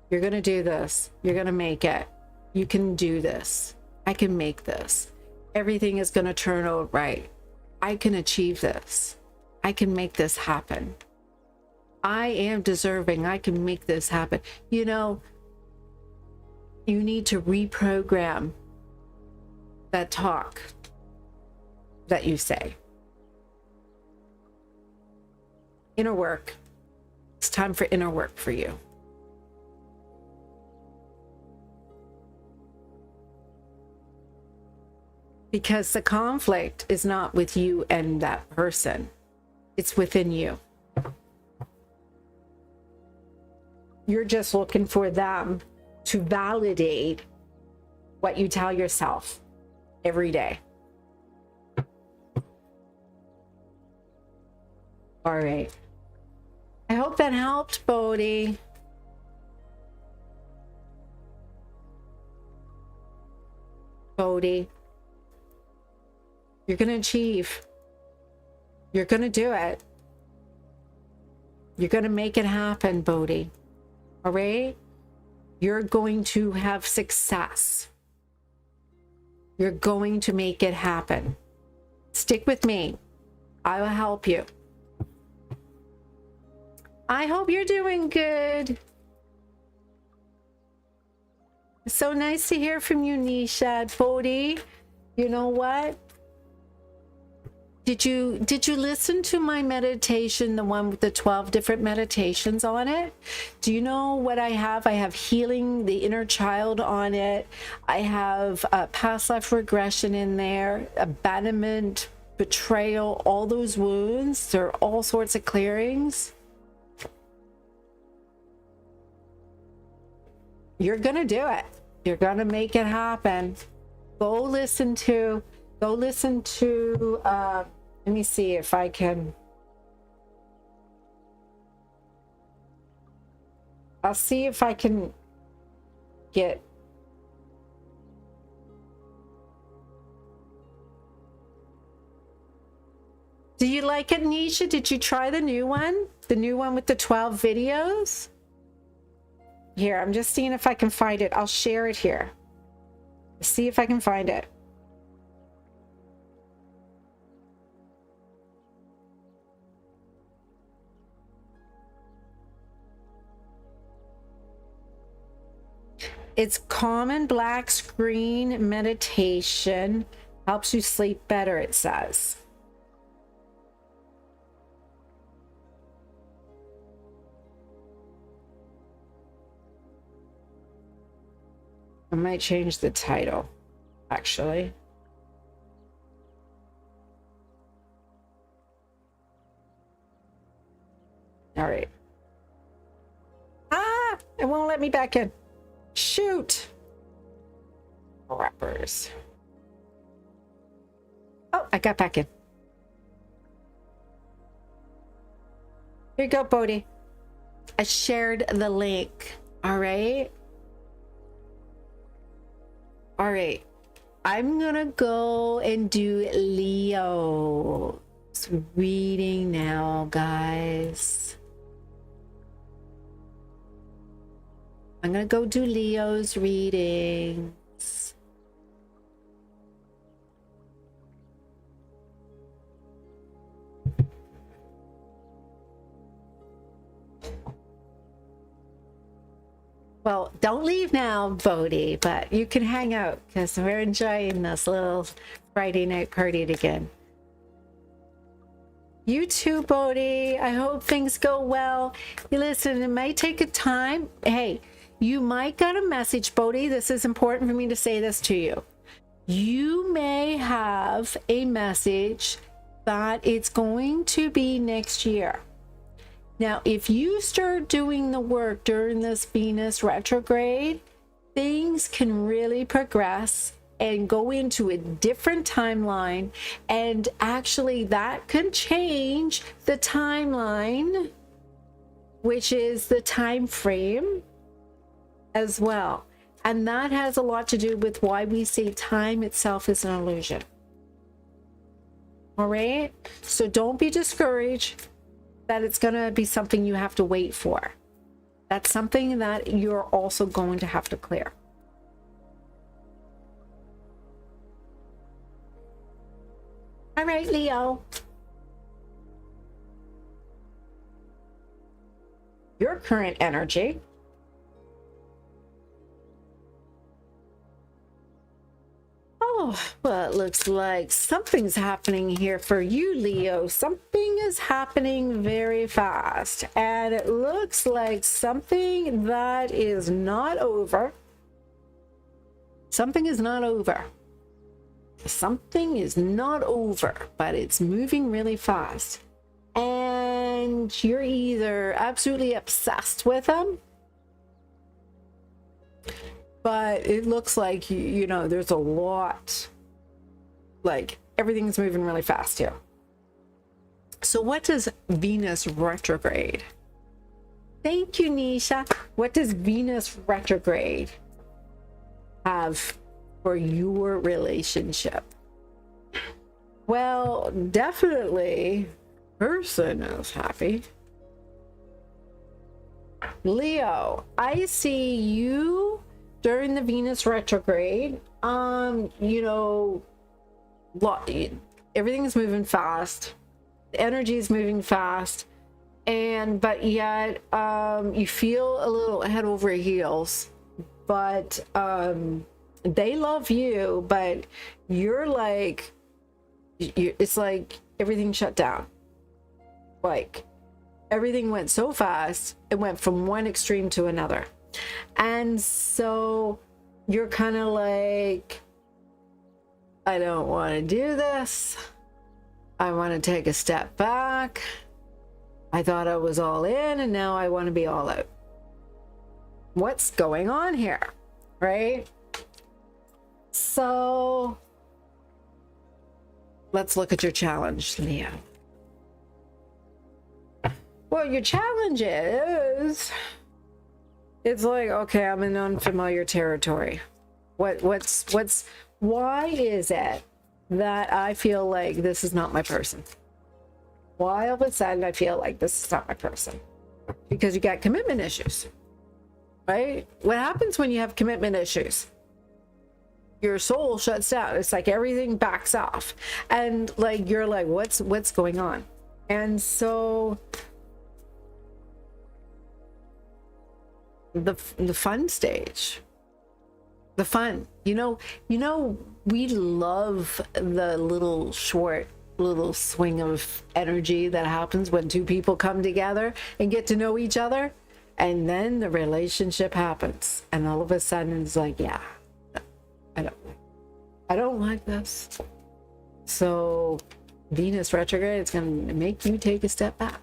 you're going to do this. You're going to make it. You can do this. I can make this. Everything is going to turn out right. I can achieve this. I can make this happen. I am deserving. I can make this happen. You know, you need to reprogram that talk that you say. Inner work. It's time for inner work for you. Because the conflict is not with you and that person. It's within you. You're just looking for them to validate what you tell yourself every day. All right. I hope that helped, Bodhi. Bodhi. You're going to achieve. You're going to do it. You're going to make it happen, Bodhi. All right? You're going to have success. You're going to make it happen. Stick with me. I will help you. I hope you're doing good. It's so nice to hear from you, Nisha. Bodhi, you know what? Did you listen to my meditation, the one with the 12 different meditations on it? Do you know what I have? I have healing the inner child on it. I have past life regression in there, abandonment, betrayal, all those wounds. There are all sorts of clearings. You're going to do it. You're going to make it happen. Go listen to, let me see if I can. I'll see if I can get. Do you like it, Nisha? Did you try the new one? The new one with the 12 videos? Here, I'm just seeing if I can find it. I'll share it here. See if I can find it. It's common black screen meditation. Helps you sleep better, it says. I might change the title, actually. It won't let me back in. Shoot. Rappers. Oh, I got back in. Here you go, Bodhi. I shared the link. All right. All right. I'm gonna go and do Leo's reading now, guys. I'm gonna go do Leo's readings. Well, don't leave now, Bodhi, but you can hang out because we're enjoying this little Friday night party again. You too, Bodhi. I hope things go well. You listen, it might take a time. Hey, you might get a message, Bodhi. This is important for me to say this to you. You may have a message that it's going to be next year. Now, if you start doing the work during this Venus retrograde, things can really progress and go into a different timeline. And actually, that can change the timeline, which is the time frame as well. And that has a lot to do with why we say time itself is an illusion. All right? So don't be discouraged that it's going to be something you have to wait for. That's something that you're also going to have to clear. All right, Leo. Your current energy. Oh, well, it looks like something's happening here for you, Leo. Something is happening very fast. And it looks like something that is not over. Something is not over. Something is not over, but it's moving really fast. And you're either absolutely obsessed with them, but it looks like, you know, there's a lot, like everything's moving really fast here. So what does Venus retrograde? Thank you, Nisha. What does Venus retrograde have for your relationship? Well, definitely person is happy. Leo, I see you during the Venus retrograde. You know, everything's moving fast. The energy is moving fast, but yet you feel a little head over heels. But they love you, but you're like, it's like everything shut down. Like everything went so fast, it went from one extreme to another. And so you're kind of like, I don't want to do this. I want to take a step back. I thought I was all in, and now I want to be all out. What's going on here, right? So let's look at your challenge, Leo. Well, your challenge is, it's like, okay, I'm in unfamiliar territory. Why is it that I feel like this is not my person? Why all of a sudden I feel like this is not my person? Because you got commitment issues, right? What happens when you have commitment issues? Your soul shuts down. It's like everything backs off, and like you're like, what's going on? And so the fun stage, the fun, you know, we love the little swing of energy that happens when two people come together and get to know each other, and then the relationship happens, and all of a sudden it's like, yeah, I don't like this. So Venus retrograde is going to make you take a step back.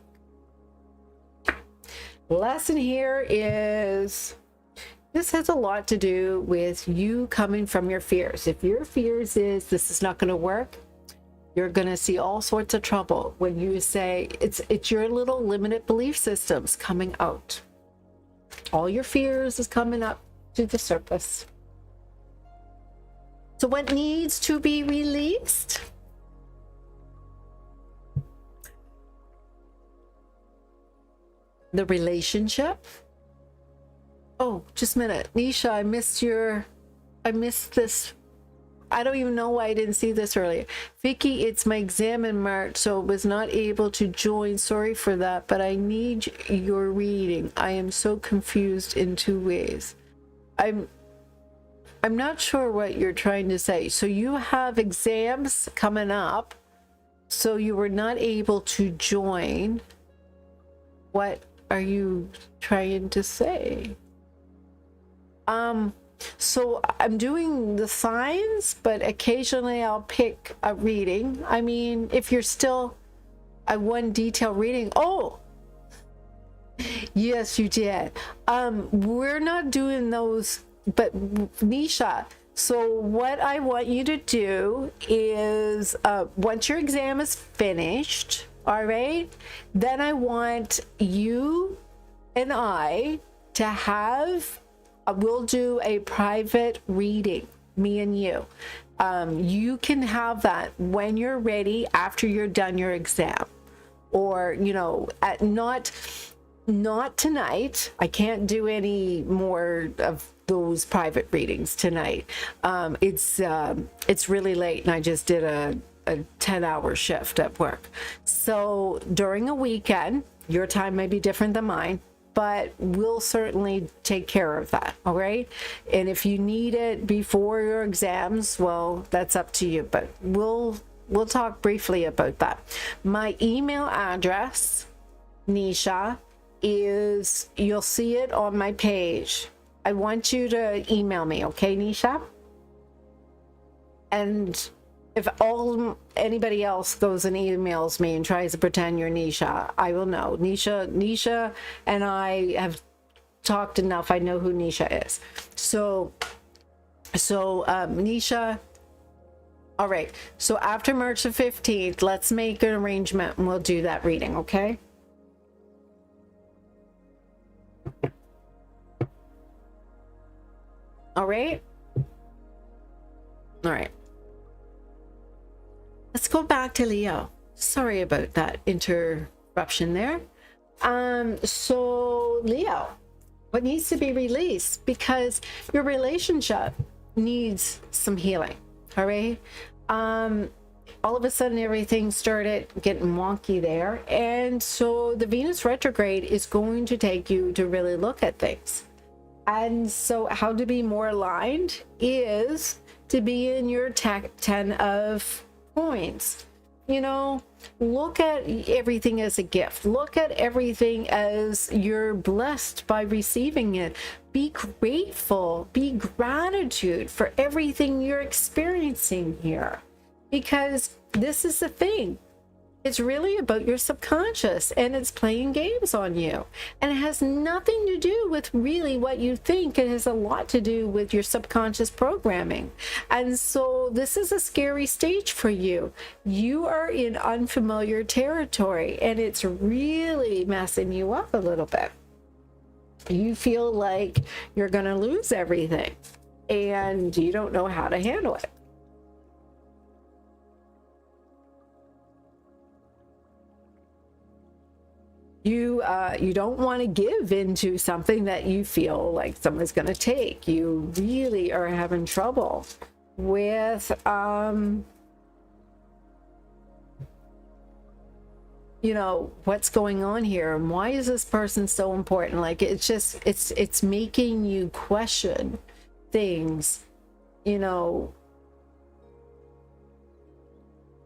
Lesson here is this has a lot to do with you coming from your fears. If your fears is this is not going to work, you're going to see all sorts of trouble when you say it's your little limited belief systems coming out. All your fears is coming up to the surface. So what needs to be released? The relationship. Oh, just a minute. Nisha, I missed this. I don't even know why I didn't see this earlier. Vicky, it's my exam in March, so was not able to join. Sorry for that, but I need your reading. I am so confused in 2 ways. I'm not sure what you're trying to say. So you have exams coming up, so you were not able to join. What are you trying to say? So I'm doing the signs, but occasionally I'll pick a reading. I mean, if you're still a one detail reading, oh, yes, you did. We're not doing those, but Nisha, so what I want you to do is, once your exam is finished, all right, then I want you and I to have, we'll do a private reading, me and you. You can have that when you're ready after you're done your exam, or, you know, not tonight. I can't do any more of those private readings tonight. It's really late and I just did a 10-hour shift at work. So during a weekend, your time may be different than mine, but we'll certainly take care of that. All right. And if you need it before your exams, well, that's up to you, but we'll talk briefly about that. My email address, Nisha, is, you'll see it on my page. I want you to email me. Okay, Nisha? And if anybody else goes and emails me and tries to pretend you're Nisha, I will know. Nisha and I have talked enough. I know who Nisha is. So Nisha, all right. So after March the 15th, let's make an arrangement and we'll do that reading, okay? All right. All right. Let's go back to Leo. Sorry about that interruption there. So Leo, what needs to be released? Because your relationship needs some healing. All right. All of a sudden everything started getting wonky there. And so the Venus retrograde is going to take you to really look at things. And so how to be more aligned is to be in your 10 of coins. You know, look at everything as a gift. Look at everything as you're blessed by receiving it. Be grateful, be gratitude for everything you're experiencing here. Because this is the thing. It's really about your subconscious and it's playing games on you. And it has nothing to do with really what you think. It has a lot to do with your subconscious programming. And so this is a scary stage for you. You are in unfamiliar territory and it's really messing you up a little bit. You feel like you're going to lose everything and you don't know how to handle it. You don't want to give into something that you feel like someone's going to take. You really are having trouble with, you know, what's going on here and why is this person so important? Like, it's just, it's making you question things, you know,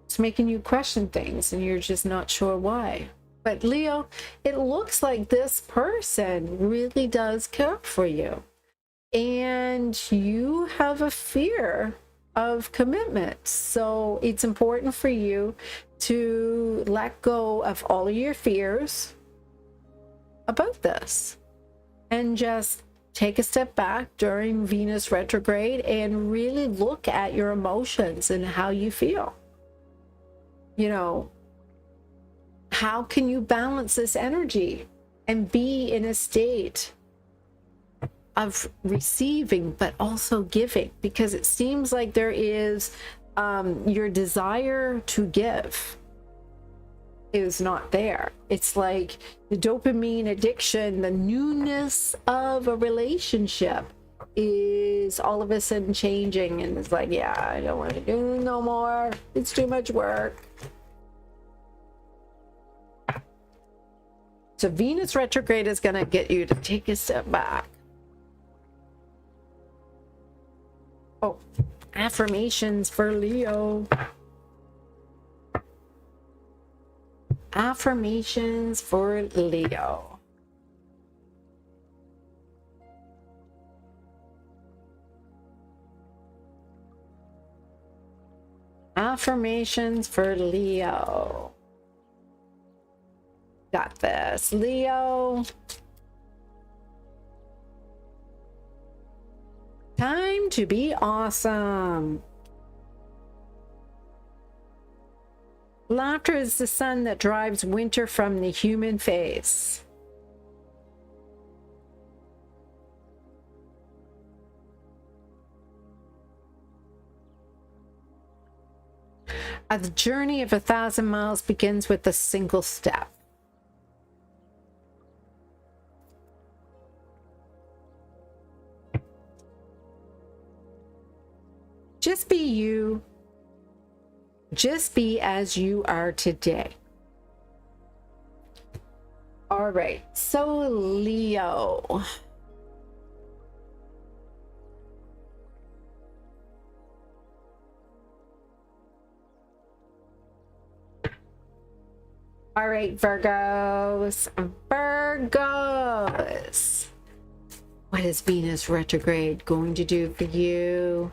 it's making you question things and you're just not sure why. But Leo, it looks like this person really does care for you. And you have a fear of commitment. So it's important for you to let go of all of your fears about this and just take a step back during Venus retrograde and really look at your emotions and how you feel. You know, how can you balance this energy and be in a state of receiving but also giving? Because it seems like there is your desire to give is not there. It's like the dopamine addiction, the newness of a relationship is all of a sudden changing, and it's like, yeah, I don't want to do no more, it's too much work. So Venus retrograde is going to get you to take a step back. Oh, affirmations for Leo. Affirmations for Leo. Affirmations for Leo. Got this, Leo. Time to be awesome. Laughter is the sun that drives winter from the human face. A journey of 1,000 miles begins with a single step. Just be you. Just be as you are today. All right, so Leo. All right, Virgos. Virgos. What is Venus retrograde going to do for you?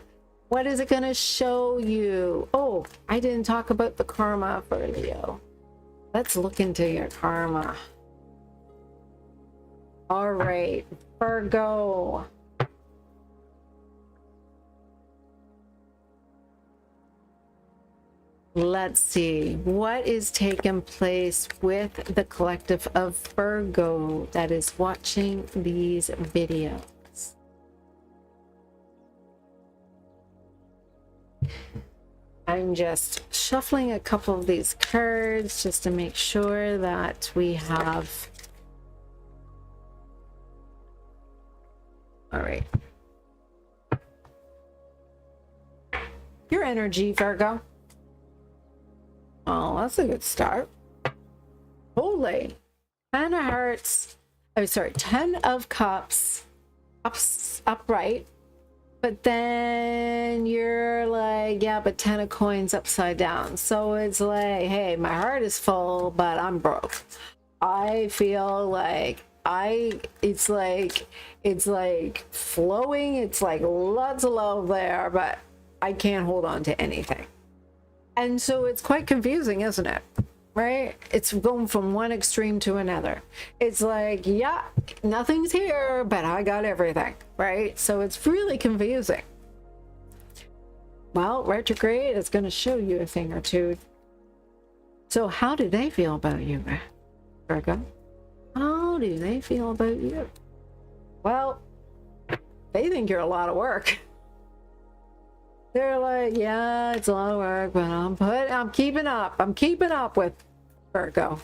What is it going to show you? Oh, I didn't talk about the karma for Leo. Let's look into your karma. All right, Virgo. Let's see what is taking place with the collective of Virgo that is watching these videos. I'm just shuffling a couple of these cards just to make sure that we have. All right. Your energy, Virgo. Oh, that's a good start. Holy. 10 of hearts. Oh, sorry. 10 of cups. Upright. But then you're like, yeah, but 10 of coins upside down. So it's like, hey, my heart is full, but I'm broke. I feel like it's like flowing. It's like lots of love there, but I can't hold on to anything. And so it's quite confusing, isn't it? Right? It's going from one extreme to another. It's like, yeah, nothing's here, but I got everything, right? So it's really confusing. Well, retrograde is going to show you a thing or two. So how do they feel about you, Virgo? How do they feel about you? Well, they think you're a lot of work. They're like, yeah, it's a lot of work, but I'm keeping up. I'm keeping up with Virgo.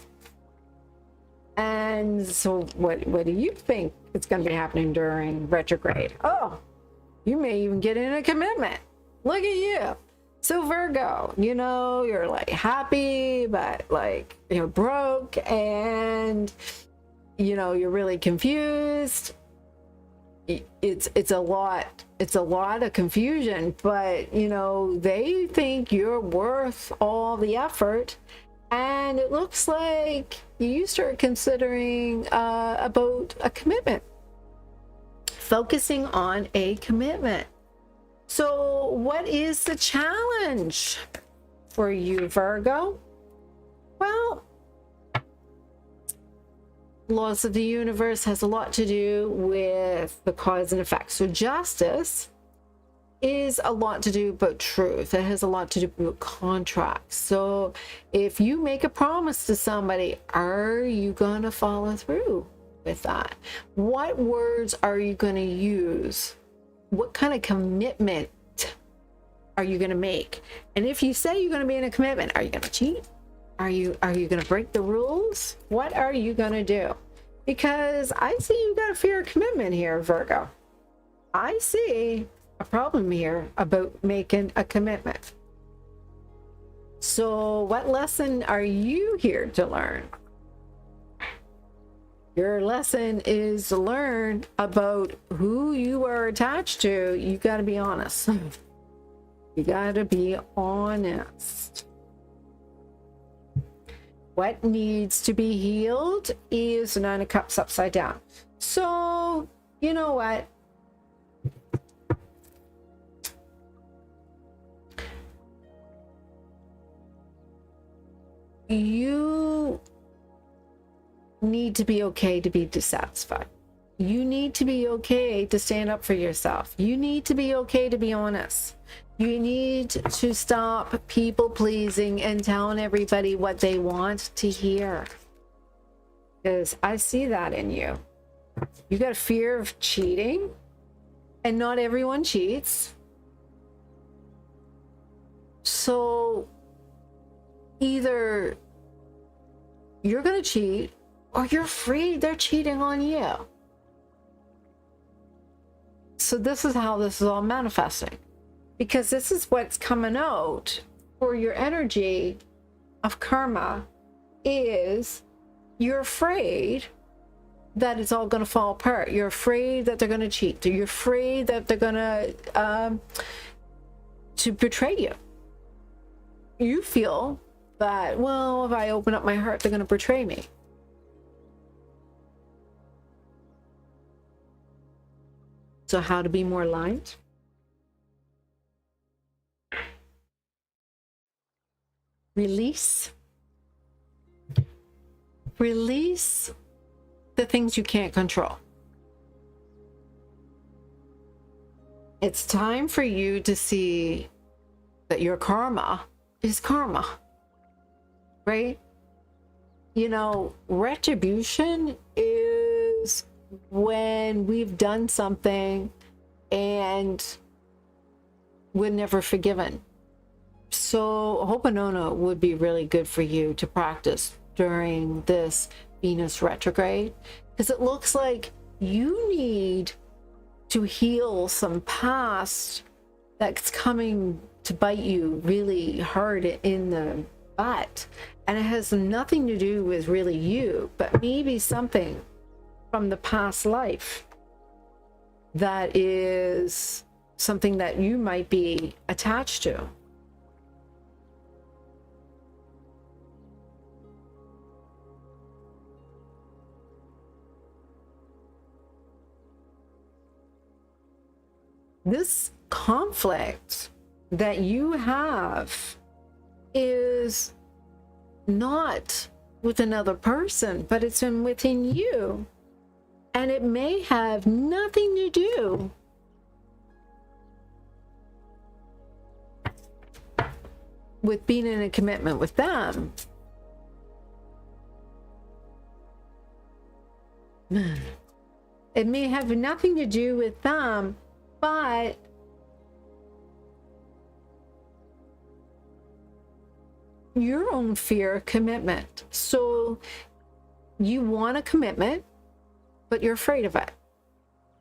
And so what do you think is going to be happening during retrograde? Oh, you may even get in a commitment. Look at you. So Virgo, you know, you're like happy, but like you're broke, and you know, you're really confused. It's a lot of confusion, but you know, they think you're worth all the effort, and it looks like you start considering about a commitment, focusing on a commitment. So what is the challenge for you, Virgo? Well, laws of the universe has a lot to do with the cause and effect. So justice is a lot to do about truth. It has a lot to do with contracts. So if you make a promise to somebody, are you going to follow through with that? What words are you going to use? What kind of commitment are you going to make? And if you say you're going to be in a commitment, are you going to cheat? Are you going to break the rules? What are you going to do? Because I see you got a fear of commitment here, Virgo. I see a problem here about making a commitment. So what lesson are you here to learn? Your lesson is to learn about who you are attached to. You got to be honest. You got to be honest. What needs to be healed is 9 of Cups upside down. So, you know what? You need to be okay to be dissatisfied. You need to be okay to stand up for yourself. You need to be okay to be honest. You need to stop people pleasing and telling everybody what they want to hear. Because I see that in you. You got a fear of cheating, and not everyone cheats. So either you're going to cheat or you're afraid they're cheating on you. So this is how this is all manifesting, because this is what's coming out for your energy of karma is you're afraid that it's all going to fall apart. You're afraid that they're going to cheat. You're afraid that they're going to betray you. You feel that, well, if I open up my heart, they're going to betray me. So how to be more aligned? Release. Release the things you can't control. It's time for you to see that your karma is karma, right? You know, retribution is when we've done something and we're never forgiven. So Ho'oponopono would be really good for you to practice during this Venus retrograde, because it looks like you need to heal some past that's coming to bite you really hard in the butt. And it has nothing to do with really you, but maybe something from the past life that is something that you might be attached to. This conflict that you have is not with another person, but it's within you. And it may have nothing to do with being in a commitment with them. It may have nothing to do with them, but your own fear of commitment. So you want a commitment, but you're afraid of it.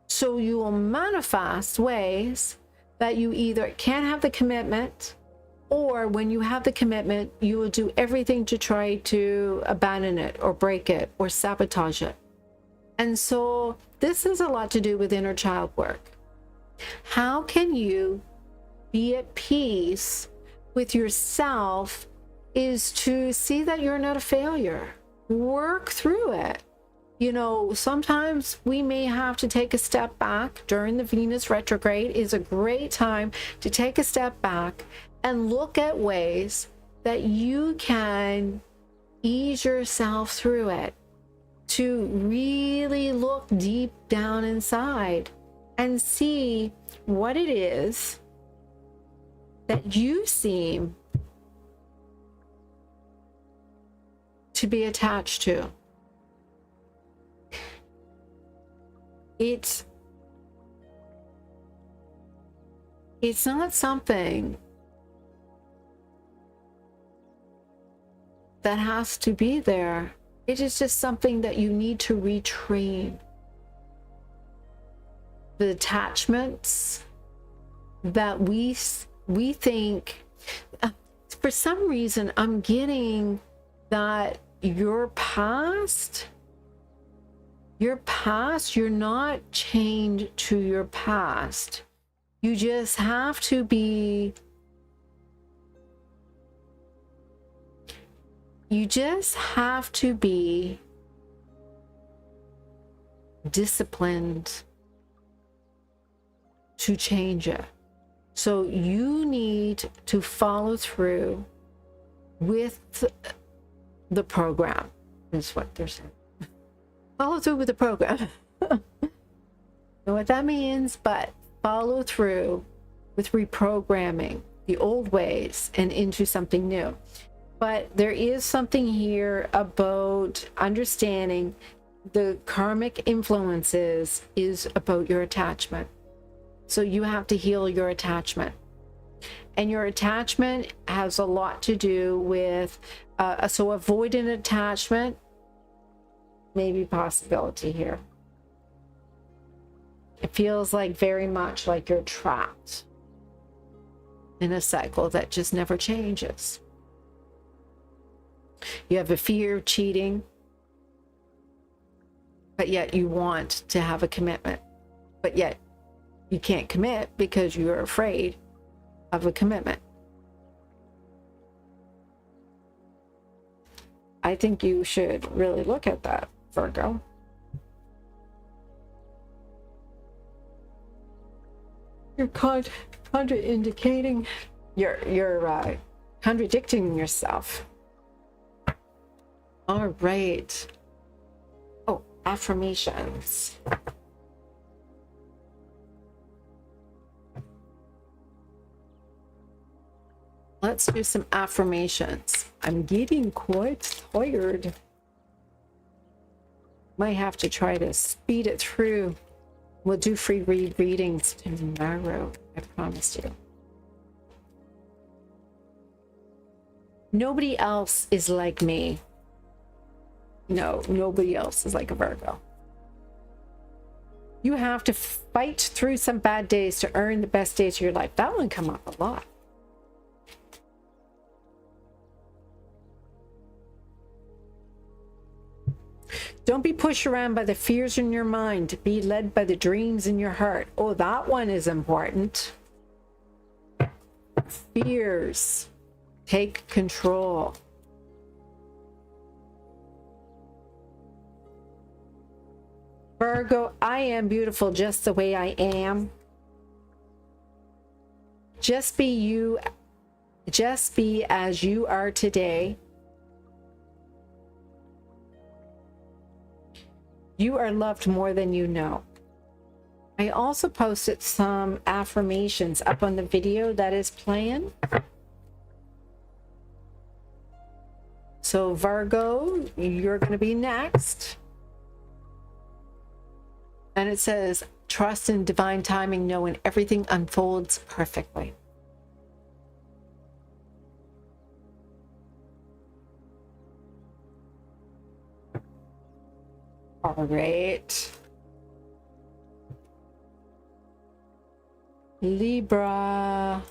So you will manifest ways that you either can't have the commitment, or when you have the commitment, you will do everything to try to abandon it or break it or sabotage it. And so this has a lot to do with inner child work. How can you be at peace with yourself is to see that you're not a failure. Work through it. You know, sometimes we may have to take a step back. During the Venus retrograde is a great time to take a step back and look at ways that you can ease yourself through it. to really look deep down inside and see what it is that you seem to be attached to. It's not something that has to be there. It is just something that you need to retrain. The attachments that we think, for some reason, I'm getting that your past, you're not chained to your past. You just have to be, disciplined to change it. So you need to follow through with the program, is what they're saying. Follow through with the program. Know what that means, but follow through with reprogramming the old ways and into something new. But there is something here about understanding the karmic influences is about your attachment. So you have to heal your attachment. And your attachment has a lot to do with, so avoidant attachment, maybe possibility here. It feels like very much like you're trapped in a cycle that just never changes. You have a fear of cheating, but yet you want to have a commitment, but yet you can't commit because you're afraid of a commitment. I think you should really look at that, Virgo. You're contradicting yourself. All right. Oh, affirmations. Let's do some affirmations. I'm getting quite tired. Might have to try to speed it through. We'll do free readings tomorrow, I promise you. Nobody else is like me. No, nobody else is like a Virgo. You have to fight through some bad days to earn the best days of your life. That one come up a lot. Don't be pushed around by the fears in your mind. Be led by the dreams in your heart. Oh, that one is important. Fears. Take control. Virgo, I am beautiful just the way I am. Just be you. Just be as you are today. You are loved more than you know. I also posted some affirmations up on the video that is playing. So Virgo, you're going to be next. And it says, trust in divine timing, knowing everything unfolds perfectly. All right. Libra.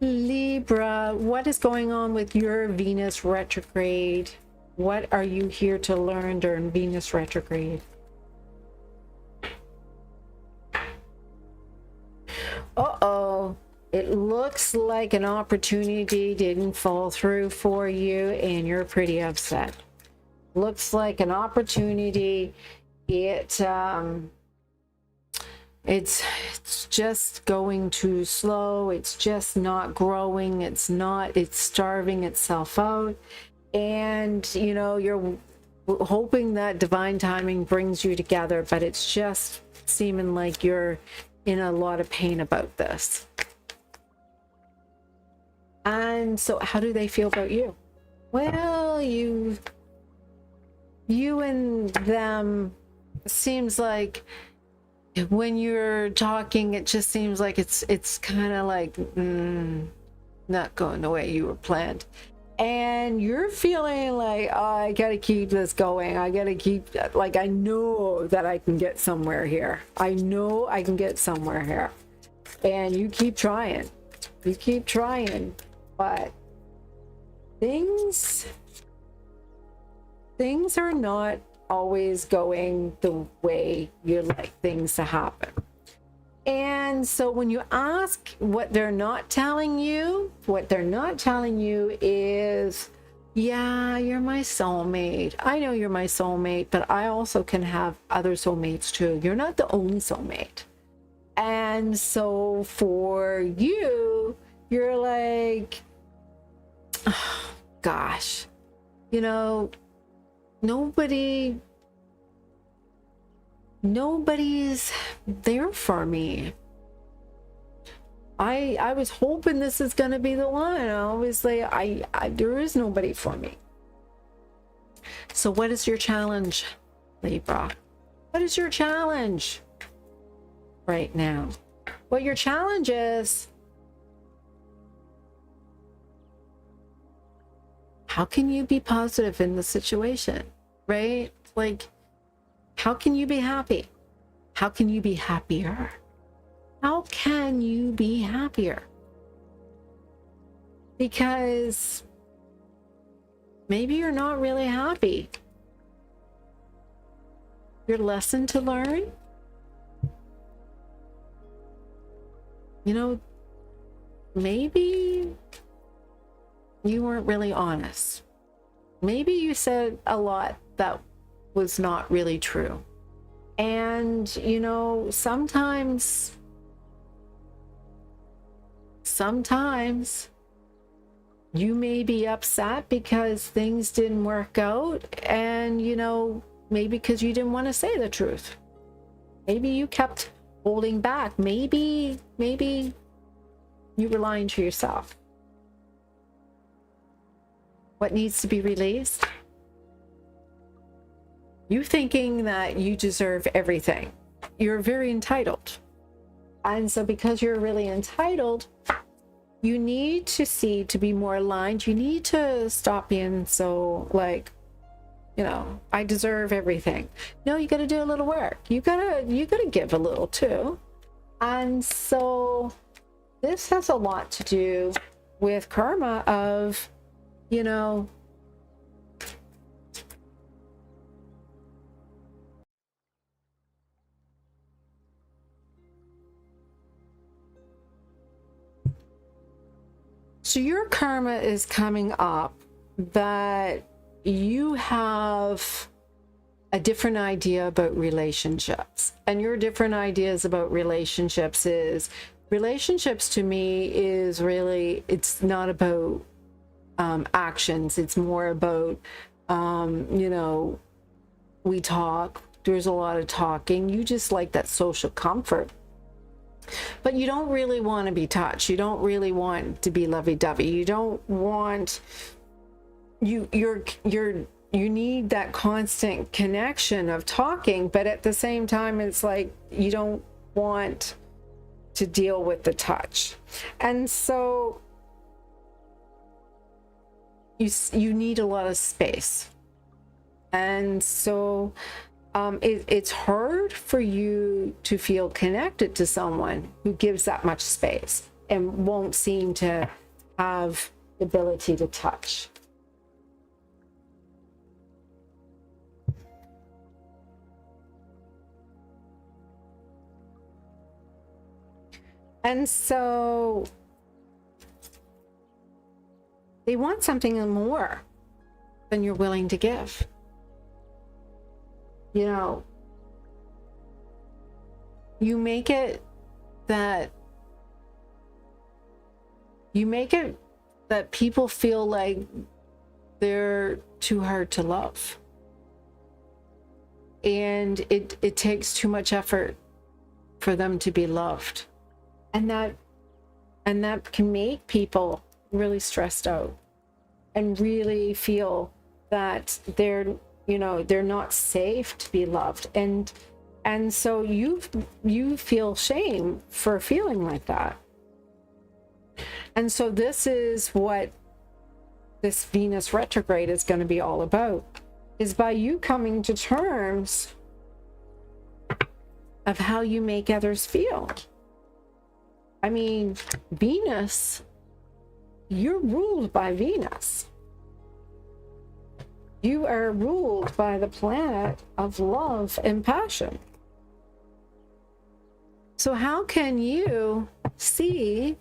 Libra, what is going on with your Venus retrograde? What are you here to learn during Venus retrograde? Uh-oh. It looks like an opportunity didn't fall through for you and you're pretty upset. Looks like an opportunity, it it's just going too slow. It's just not growing. It's starving itself out. And, you know, you're hoping that divine timing brings you together, but it's just seeming like you're in a lot of pain about this. And so how do they feel about you? Well, you and them, seems like when you're talking, it just seems like it's kind of like not going the way you were planned. And you're feeling like, oh, I gotta keep this going. I gotta keep, like, I know that I can get somewhere here. I know I can get somewhere here. And you keep trying. You keep trying. But things are not always going the way you like things to happen. And so when you ask what they're not telling you, is, yeah, you're my soulmate. I know you're my soulmate, but I also can have other soulmates too. You're not the only soulmate. And so for you, you're like, oh, gosh, you know, nobody's there for me. I was hoping this is going to be the one. Obviously, there is nobody for me. So what is your challenge, Libra? What is your challenge right now? Well, your challenge is, how can you be positive in the situation, right? Like, how can you be happy? How can you be happier? How can you be happier? Because maybe you're not really happy. Your lesson to learn, you know, maybe you weren't really honest. Maybe you said a lot that was not really true. And, you know, sometimes you may be upset because things didn't work out, and, you know, maybe because you didn't want to say the truth. Maybe you kept holding back. Maybe you were lying to yourself. What needs to be released? You thinking that you deserve everything. You're very entitled. And so because you're really entitled, you need to be more aligned. You need to stop being so like, you know, I deserve everything. No, you got to do a little work. You gotta give a little too. And so this has a lot to do with karma of, you know, so your karma is coming up that you have a different idea about relationships. And your different ideas about relationships is, relationships to me is really, it's not about actions. It's more about, you know, we talk, there's a lot of talking. You just like that social comfort. But you don't really want to be touched. You don't really want to be lovey-dovey. You don't want, you need that constant connection of talking, but at the same time, it's like you don't want to deal with the touch. And so you need a lot of space. And so it's hard for you to feel connected to someone who gives that much space and won't seem to have the ability to touch. And so they want something more than you're willing to give. You know, you make it that people feel like they're too hard to love, and it takes too much effort for them to be loved, and that can make people really stressed out and really feel that they're not safe to be loved, and so you feel shame for feeling like that. And so this is what this Venus retrograde is going to be all about, is by you coming to terms of how you make others feel. I mean, Venus, you're ruled by Venus. You are ruled by the planet of love and passion. So how can you see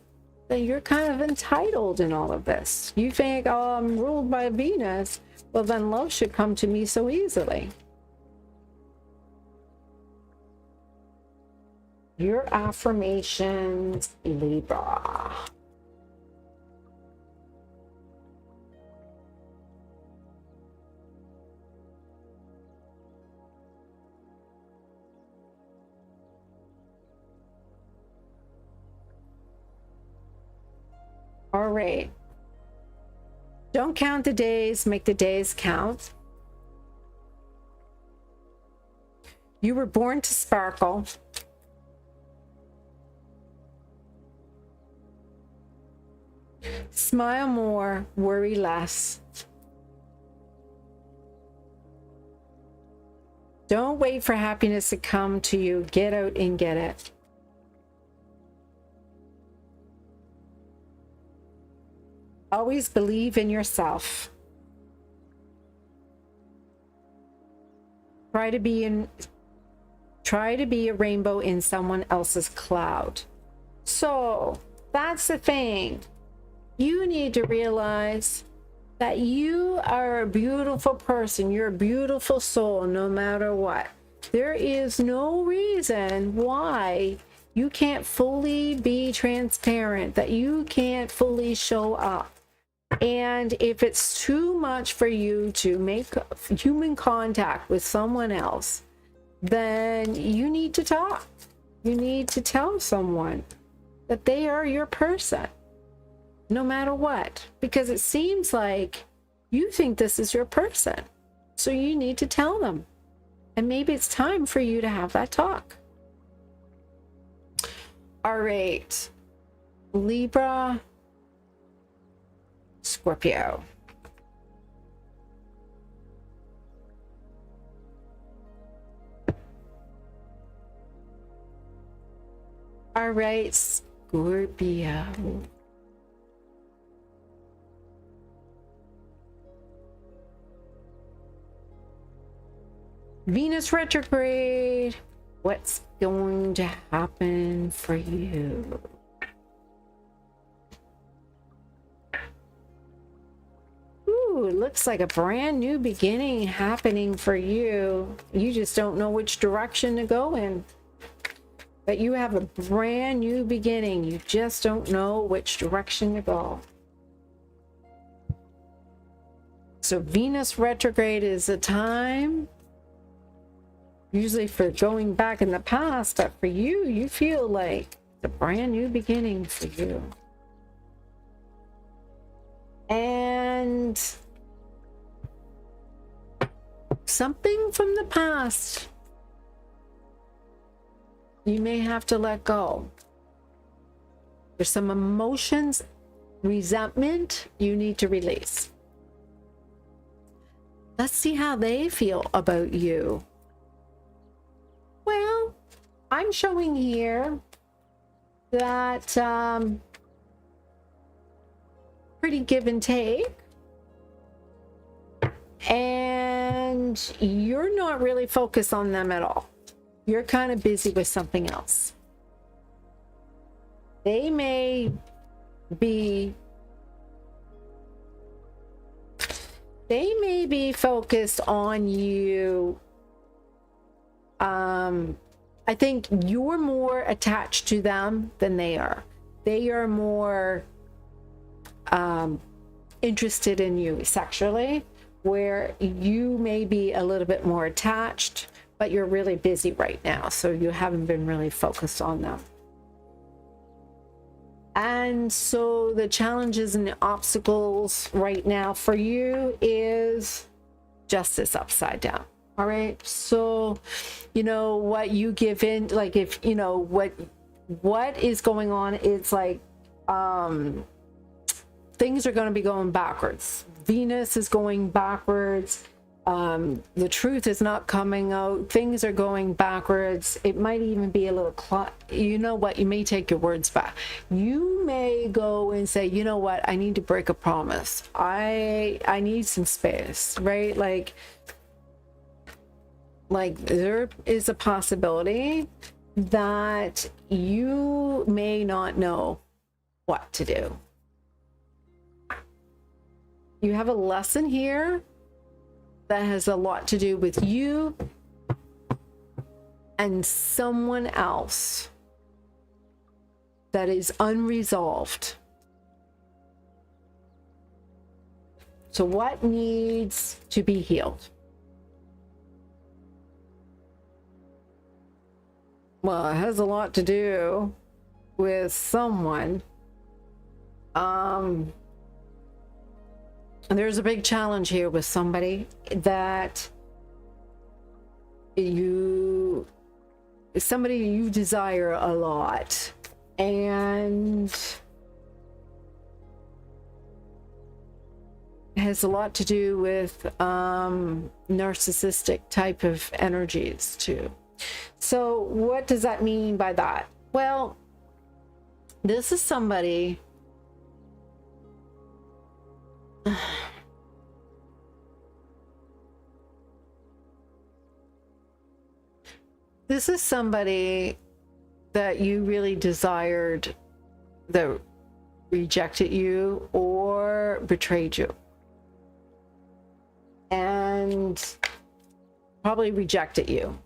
that you're kind of entitled in all of this? You think, oh, I'm ruled by Venus, well then love should come to me so easily. Your affirmations, Libra. All right. Don't count the days, make the days count. You were born to sparkle. Smile more, worry less. Don't wait for happiness to come to you. Get out and get it. Always believe in yourself. Try to be a rainbow in someone else's cloud. So that's the thing. You need to realize that you are a beautiful person. You're a beautiful soul, no matter what. There is no reason why you can't fully be transparent, that you can't fully show up. And if it's too much for you to make human contact with someone else, then you need to talk. You need to tell someone that they are your person, no matter what, because it seems like you think this is your person. So you need to tell them. And maybe it's time for you to have that talk. All right, Libra, Scorpio. All right, Scorpio. Venus retrograde. What's going to happen for you? Ooh, it looks like a brand new beginning happening for you. You just don't know which direction to go in. But you have a brand new beginning. You just don't know which direction to go. So Venus retrograde is a time usually for going back in the past, but for you, you feel like it's a brand new beginning for you. And something from the past you may have to let go. There's some emotions, resentment you need to release. Let's see how they feel about you. Well, I'm showing here that pretty give and take. And you're not really focused on them at all. You're kind of busy with something else. They may be focused on you I think you're more attached to them than they are. They are more interested in you sexually, where you may be a little bit more attached, but you're really busy right now, so you haven't been really focused on them. And so the challenges and the obstacles right now for you is justice upside down. All right. So, you know, what you give in, like, if, you know, what is going on, it's like, things are going to be going backwards. Venus is going backwards. The truth is not coming out. Things are going backwards. It might even be a little, you know what, you may take your words back. You may go and say, you know what, I need to break a promise. I need some space, right? Like there is a possibility that you may not know what to do. You have a lesson here that has a lot to do with you and someone else that is unresolved. So what needs to be healed? Well, it has a lot to do with someone. And there's a big challenge here with somebody that you desire a lot, and it has a lot to do with narcissistic type of energies too. So what does that mean by that? Well, this is somebody this is somebody that you really desired, that rejected you or betrayed you, and probably rejected you,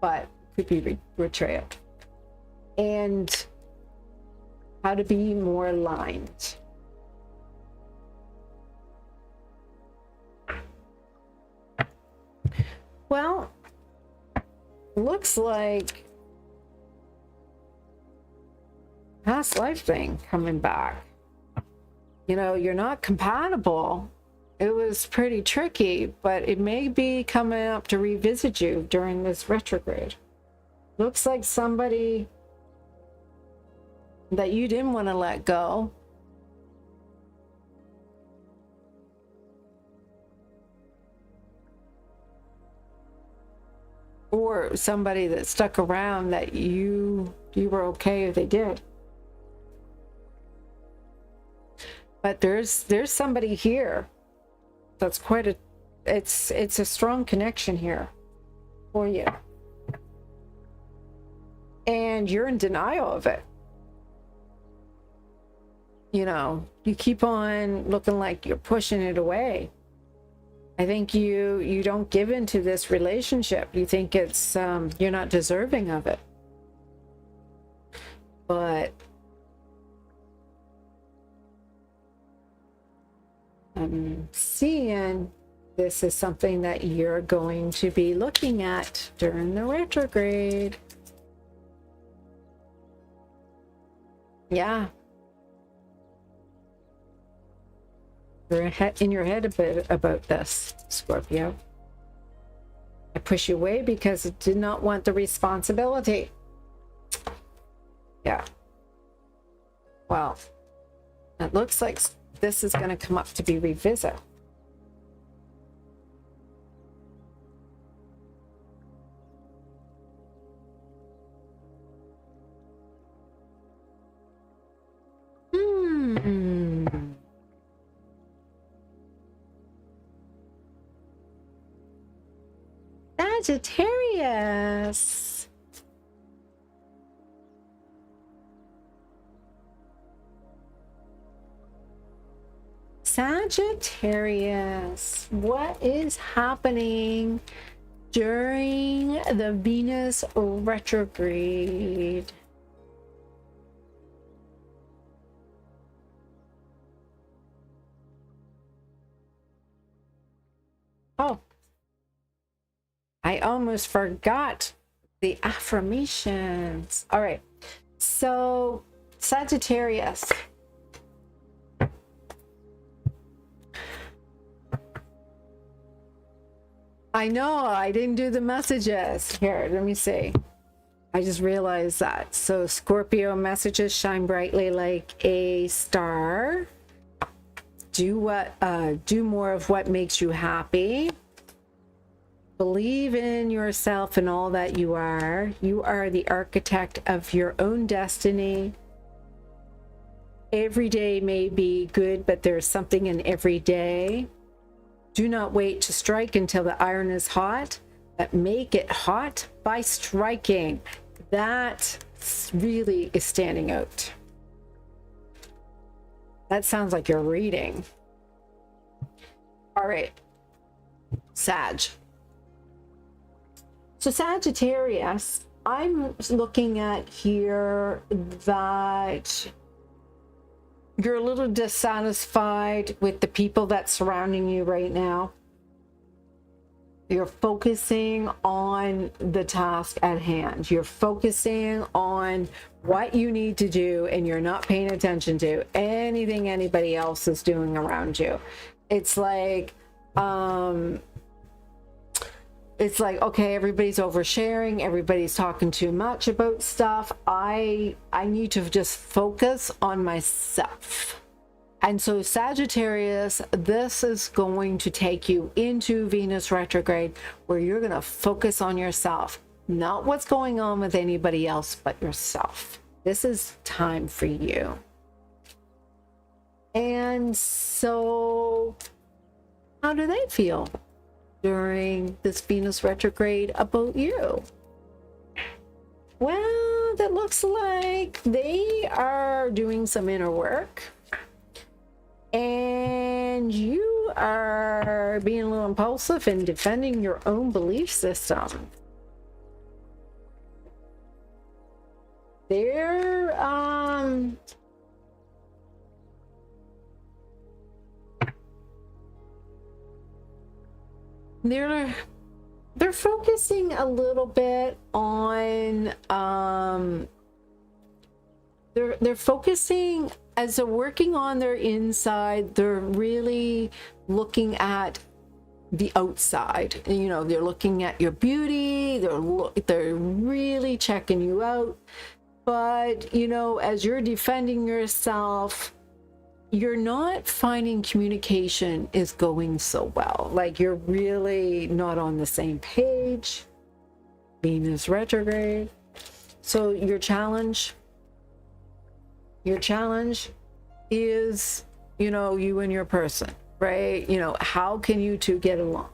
but could be betrayal, and how to be more aligned. Well, looks like past life thing coming back. You know, you're not compatible. It was pretty tricky, but it may be coming up to revisit you during this retrograde. Looks like somebody that you didn't want to let go. Or somebody that stuck around that you were okay if they did. But there's somebody here that's quite a, it's a strong connection here for you. And you're in denial of it. You know, you keep on looking like you're pushing it away. I think you don't give into this relationship. You think it's you're not deserving of it. But I'm seeing this is something that you're going to be looking at during the retrograde. Yeah. You're in your head a bit about this, Scorpio. I push you away because I did not want the responsibility. Yeah. Well, it looks like this is going to come up to be revisit. Sagittarius. Sagittarius, what is happening during the Venus retrograde. Oh, I almost forgot the affirmations. All right. So, Sagittarius. I know I didn't do the messages. Here, let me see. I just realized that. So, Scorpio messages: shine brightly like a star. Do more of what makes you happy. Believe in yourself and all that you are. You are the architect of your own destiny. Every day may be good, but there's something in every day. Do not wait to strike until the iron is hot, but make it hot by striking. That really is standing out. That sounds like you're reading. All right, Sag. So Sagittarius, I'm looking at here that you're a little dissatisfied with the people that's surrounding you right now. You're focusing on the task at hand. You're focusing on what you need to do, and you're not paying attention to anything anybody else is doing around you. It's like, okay, everybody's oversharing, everybody's talking too much about stuff. I need to just focus on myself. And so Sagittarius, this is going to take you into Venus retrograde, where you're going to focus on yourself, not what's going on with anybody else, but yourself. This is time for you. And so how do they feel during this Venus retrograde about you? Well, that looks like they are doing some inner work, and you are being a little impulsive and defending your own belief system. They're focusing a little bit on they're focusing, as they're working on their inside, they're really looking at the outside. You know, they're looking at your beauty, they're really checking you out. But you know, as you're defending yourself, you're not finding communication is going so well. Like, you're really not on the same page. Venus retrograde. So your challenge is, you know, you and your person, right? You know, how can you two get along?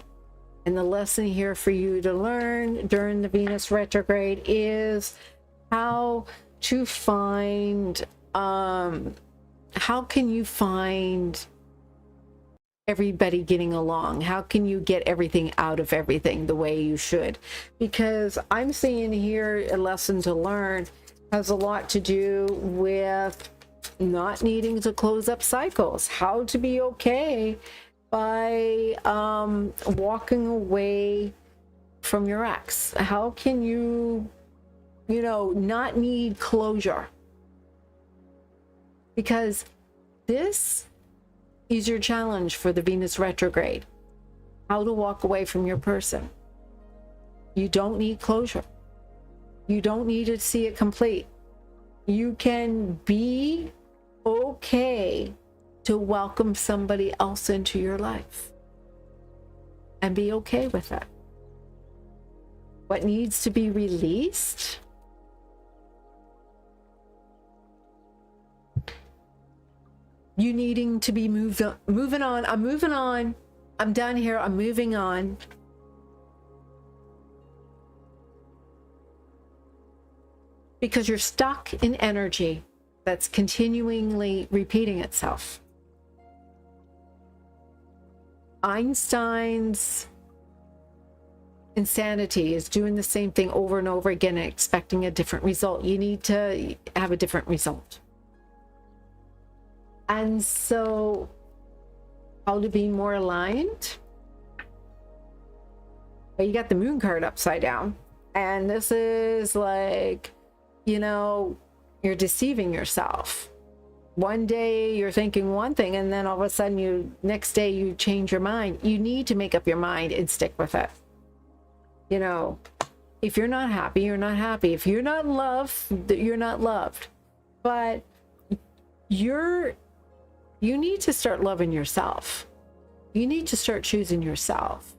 And the lesson here for you to learn during the Venus retrograde is how to find, how can you find everybody getting along? How can you get everything out of everything the way you should? Because I'm seeing here a lesson to learn has a lot to do with not needing to close up cycles, how to be okay by walking away from your ex. How can you, you know, not need closure? Because this is your challenge for the Venus retrograde. How to walk away from your person. You don't need closure. You don't need to see it complete. You can be okay to welcome somebody else into your life and be okay with it. What needs to be released? You needing to be moving on. I'm moving on. I'm done here. I'm moving on. Because you're stuck in energy that's continually repeating itself. Einstein's Insanity is doing the same thing over and over again and expecting a different result. You need to have a different result. And so, how to be more aligned? Well, you got the moon card upside down. And this is like, you know, you're deceiving yourself. One day you're thinking one thing, and then all of a sudden next day you change your mind. You need to make up your mind and stick with it. You know, if you're not happy, you're not happy. If you're not loved, you're not loved. But you need to start loving yourself. You need to start choosing yourself.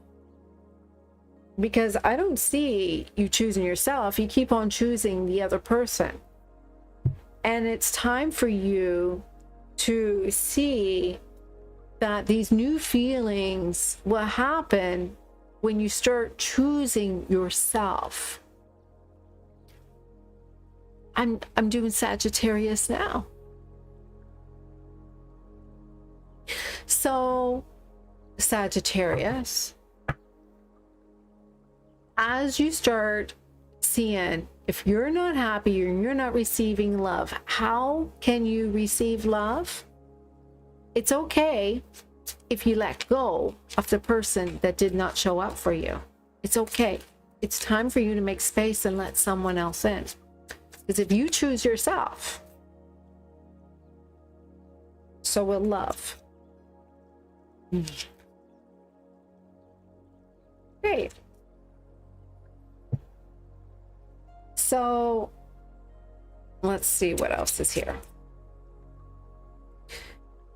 Because I don't see you choosing yourself. You keep on choosing the other person. And it's time for you to see that these new feelings will happen when you start choosing yourself. I'm doing Sagittarius now. So, Sagittarius, as you start seeing, if you're not happy or you're not receiving love, how can you receive love? It's okay if you let go of the person that did not show up for you. It's okay. It's time for you to make space and let someone else in. Because if you choose yourself, so will love. Great. So let's see what else is here.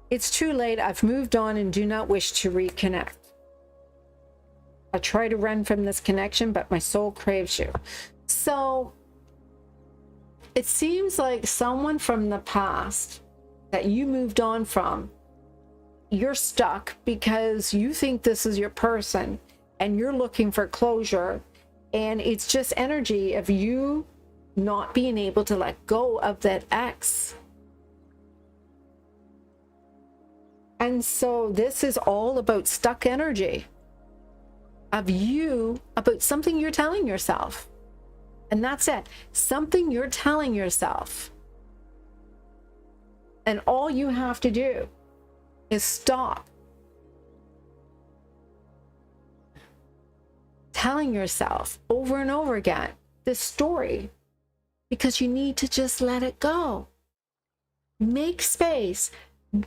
It's too late. I've moved on and do not wish to reconnect. I try to run from this connection, but my soul craves you. So it seems like someone from the past that you moved on from, you're stuck because you think this is your person and you're looking for closure. And it's just energy of you not being able to let go of that ex. And so this is all about stuck energy of you, about something you're telling yourself. And that's it. Something you're telling yourself. And all you have to do is stop telling yourself over and over again this story, because you need to just let it go. Make space.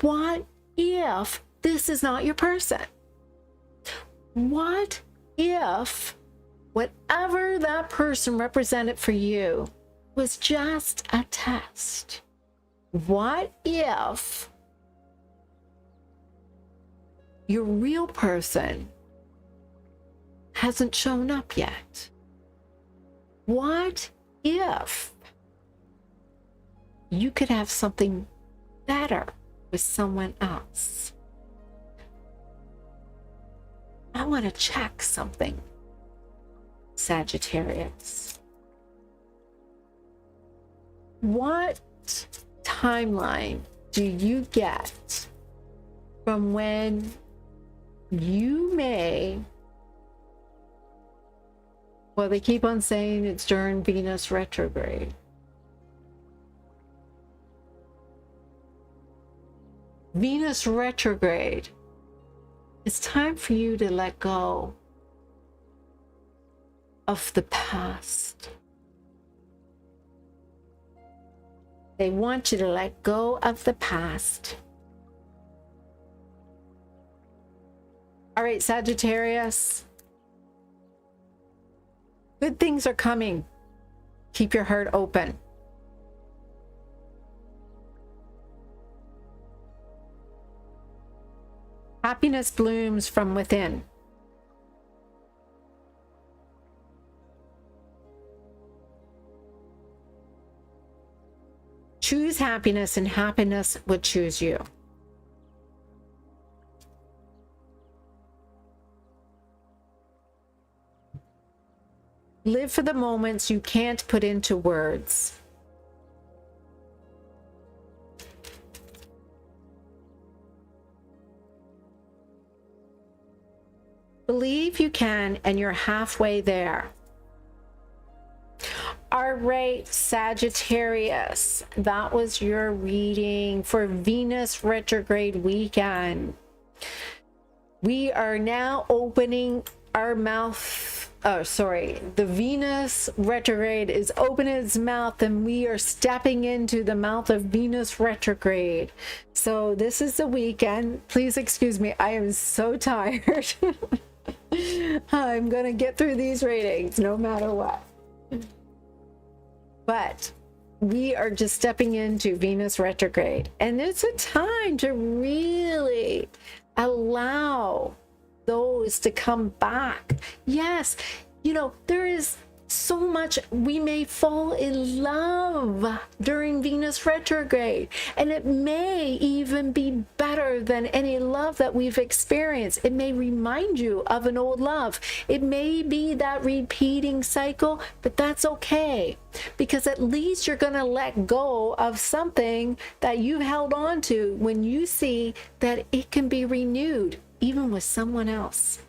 What if this is not your person? What if whatever that person represented for you was just a test? What if your real person hasn't shown up yet? What if you could have something better with someone else? I want to check something, Sagittarius. What timeline do you get from when you may, well, they keep on saying it's during Venus retrograde. Venus retrograde. It's time for you to let go of the past. They want you to let go of the past. All right, Sagittarius. Good things are coming. Keep your heart open. Happiness blooms from within. Choose happiness, and happiness would choose you. Live for the moments you can't put into words. Believe you can, and you're halfway there. All right, Sagittarius, that was your reading for Venus retrograde weekend. We are now opening our mouth. Oh, sorry. The Venus retrograde is opening its mouth, and we are stepping into the mouth of Venus retrograde. So this is the weekend. Please excuse me. I am so tired. I'm going to get through these readings no matter what. But we are just stepping into Venus retrograde, and it's a time to really allow those to come back. Yes, you know, there is so much. We may fall in love during Venus retrograde, and it may even be better than any love that we've experienced. It may remind you of an old love. It may be that repeating cycle, but that's okay, because at least you're going to let go of something that you held on to when you see that it can be renewed even with someone else,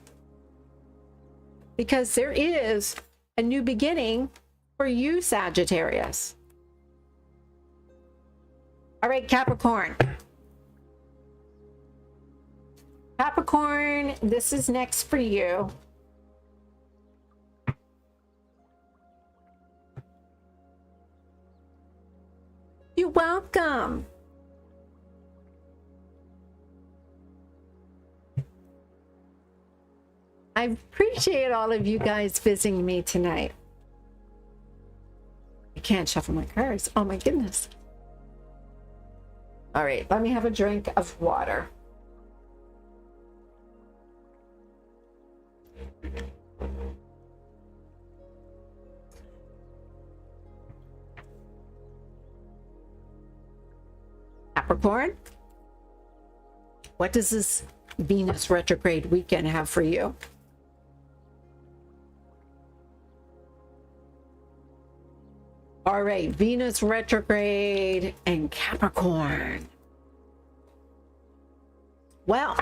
because there is a new beginning for you, Sagittarius. All right, Capricorn. Capricorn, this is next for you. You're welcome. I appreciate all of you guys visiting me tonight. I can't shuffle my cards. Oh my goodness. All right, let me have a drink of water. Capricorn, what does this Venus retrograde weekend have for you? All right, Venus retrograde and Capricorn. Well,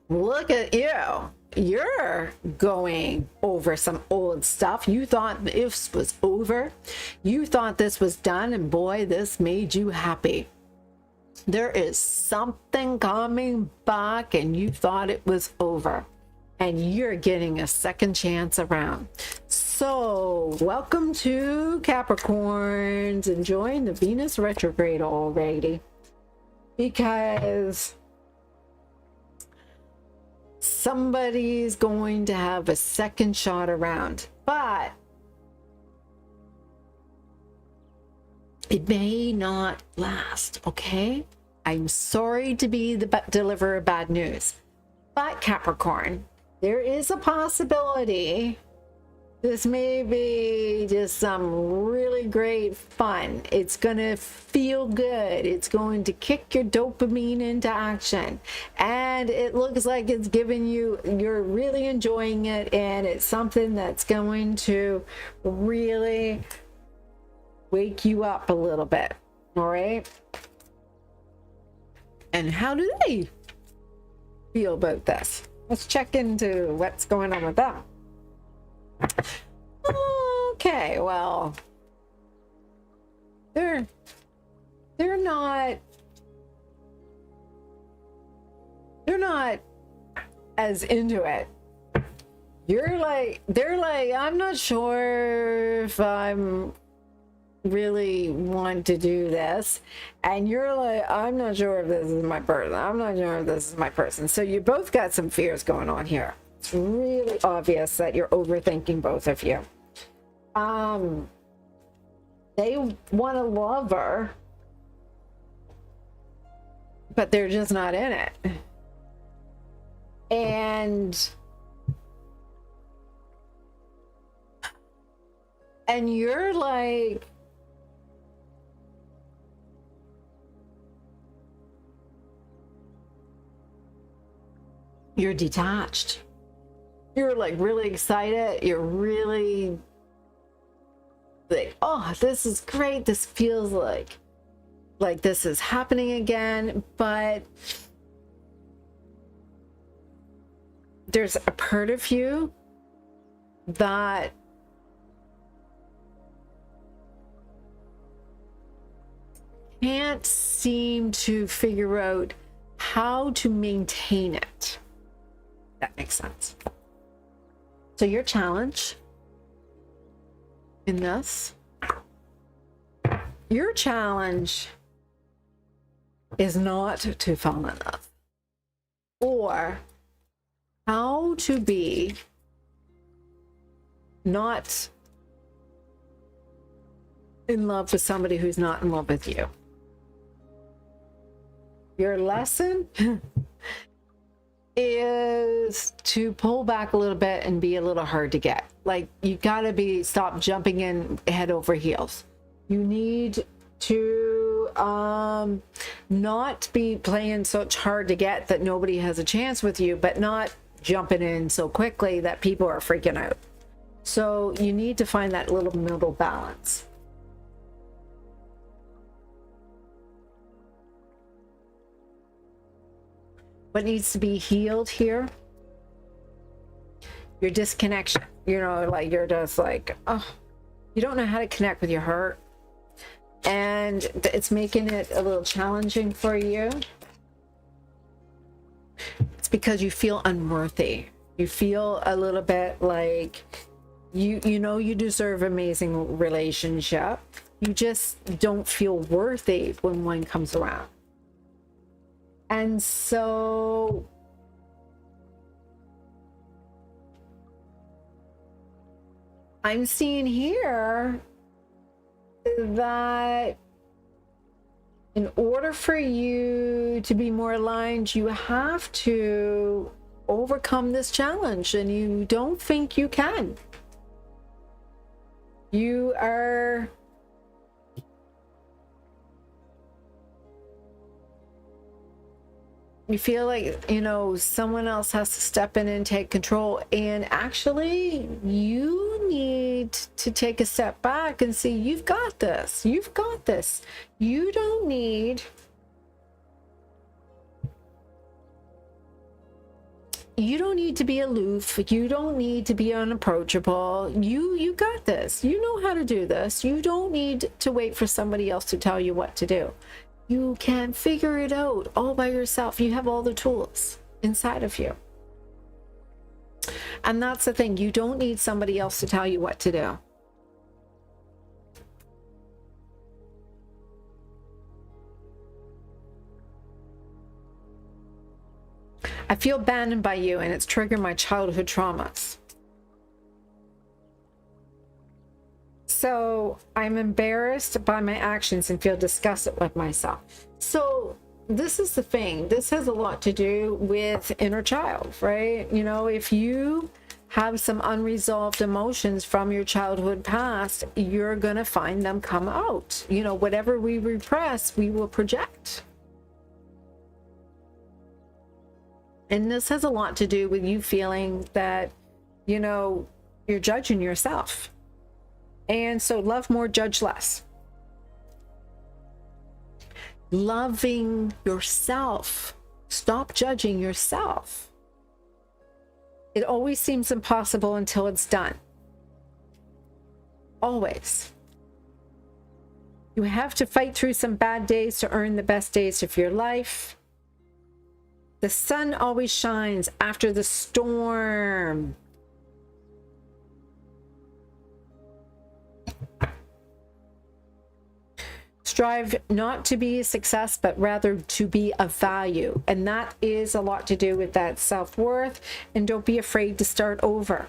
look at you. You're going over some old stuff. You thought this was over. You thought this was done, and boy, this made you happy. There is something coming back, and you thought it was over, and you're getting a second chance around. So welcome to Capricorns, enjoying the Venus retrograde already, because somebody's going to have a second shot around, but it may not last. Okay, I'm sorry to be the deliverer of bad news, but Capricorn, there is a possibility this may be just some really great fun. It's going to feel good. It's going to kick your dopamine into action. And it looks like it's giving you, you're really enjoying it. And it's something that's going to really wake you up a little bit. All right. And how do they feel about this? Let's check into what's going on with them. Okay, well, they're not as into it. They're like, I'm not sure if I'm really want to do this, and you're like, I'm not sure if this is my person. I'm not sure if this is my person. So you both got some fears going on here. It's really obvious that you're overthinking, both of you. They want a lover, but they're just not in it. And you're like, you're detached. You're like really excited. You're really like, oh, this is great. This feels like this is happening again. But there's a part of you that can't seem to figure out how to maintain it. That makes sense. So your challenge in this, your challenge is not to fall in love, or how to be not in love with somebody who's not in love with you. Your lesson is to pull back a little bit and be a little hard to get. Like, you gotta stop jumping in head over heels. You need to not be playing such hard to get that nobody has a chance with you, but not jumping in so quickly that people are freaking out. So you need to find that little middle balance. What needs to be healed here? Your disconnection. You know, like, you're just like, oh, you don't know how to connect with your heart. And it's making it a little challenging for you. It's because you feel unworthy. You feel a little bit like you know you deserve an amazing relationship. You just don't feel worthy when one comes around. And so I'm seeing here that in order for you to be more aligned, you have to overcome this challenge, and you don't think you can. You feel like, you know, someone else has to step in and take control, and actually you need to take a step back and see, you've got this. You've got this. You don't need to be aloof. You don't need to be unapproachable. You got this. You know how to do this. You don't need to wait for somebody else to tell you what to do. You can figure it out all by yourself. You have all the tools inside of you. And that's the thing. You don't need somebody else to tell you what to do. I feel abandoned by you, and it's triggered my childhood traumas. So I'm embarrassed by my actions and feel disgusted with myself. So this is the thing. This has a lot to do with inner child, right? You know, if you have some unresolved emotions from your childhood past, you're going to find them come out. You know, whatever we repress, we will project. And this has a lot to do with you feeling that, you know, you're judging yourself. And so love more, judge less. Loving yourself. Stop judging yourself. It always seems impossible until it's done. Always. You have to fight through some bad days to earn the best days of your life. The sun always shines after the storm. Strive not to be a success, but rather to be of value. And that is a lot to do with that self-worth. And don't be afraid to start over.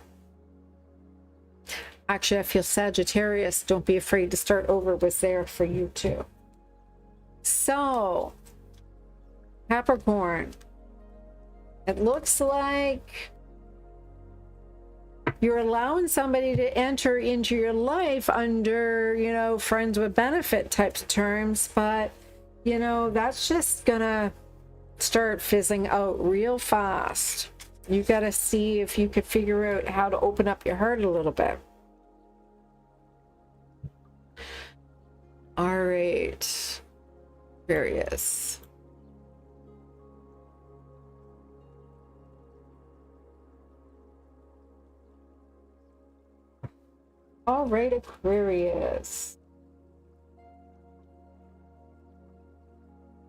Actually, I feel Sagittarius, don't be afraid to start over, was there for you too. So, Capricorn, it looks like you're allowing somebody to enter into your life under, you know, friends with benefit types of terms, but, you know, that's just gonna start fizzing out real fast. You gotta see if you could figure out how to open up your heart a little bit. All right, Aquarius. All right, Aquarius.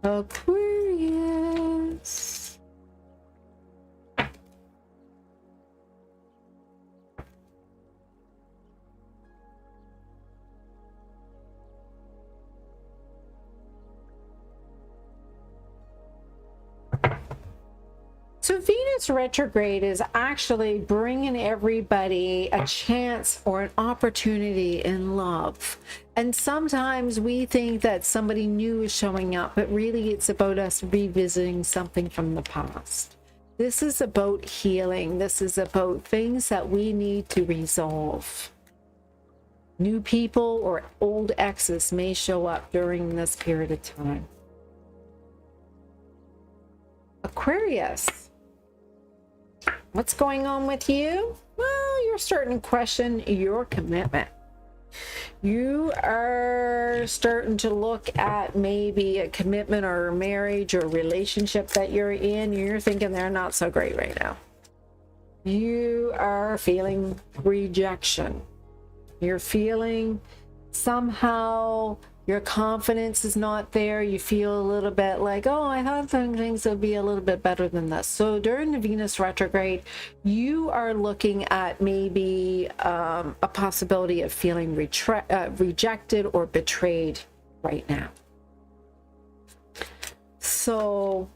Aquarius. So Venus retrograde is actually bringing everybody a chance or an opportunity in love. And sometimes we think that somebody new is showing up, but really it's about us revisiting something from the past. This is about healing. This is about things that we need to resolve. New people or old exes may show up during this period of time. Aquarius. What's going on with you? Well, you're starting to question your commitment. You are starting to look at maybe a commitment or a marriage or relationship that you're in. You're thinking they're not so great right now. You are feeling rejection. You're feeling somehow your confidence is not there. You feel a little bit like, oh, I thought things would be a little bit better than this. So during the Venus retrograde, you are looking at maybe a possibility of feeling rejected or betrayed right now. So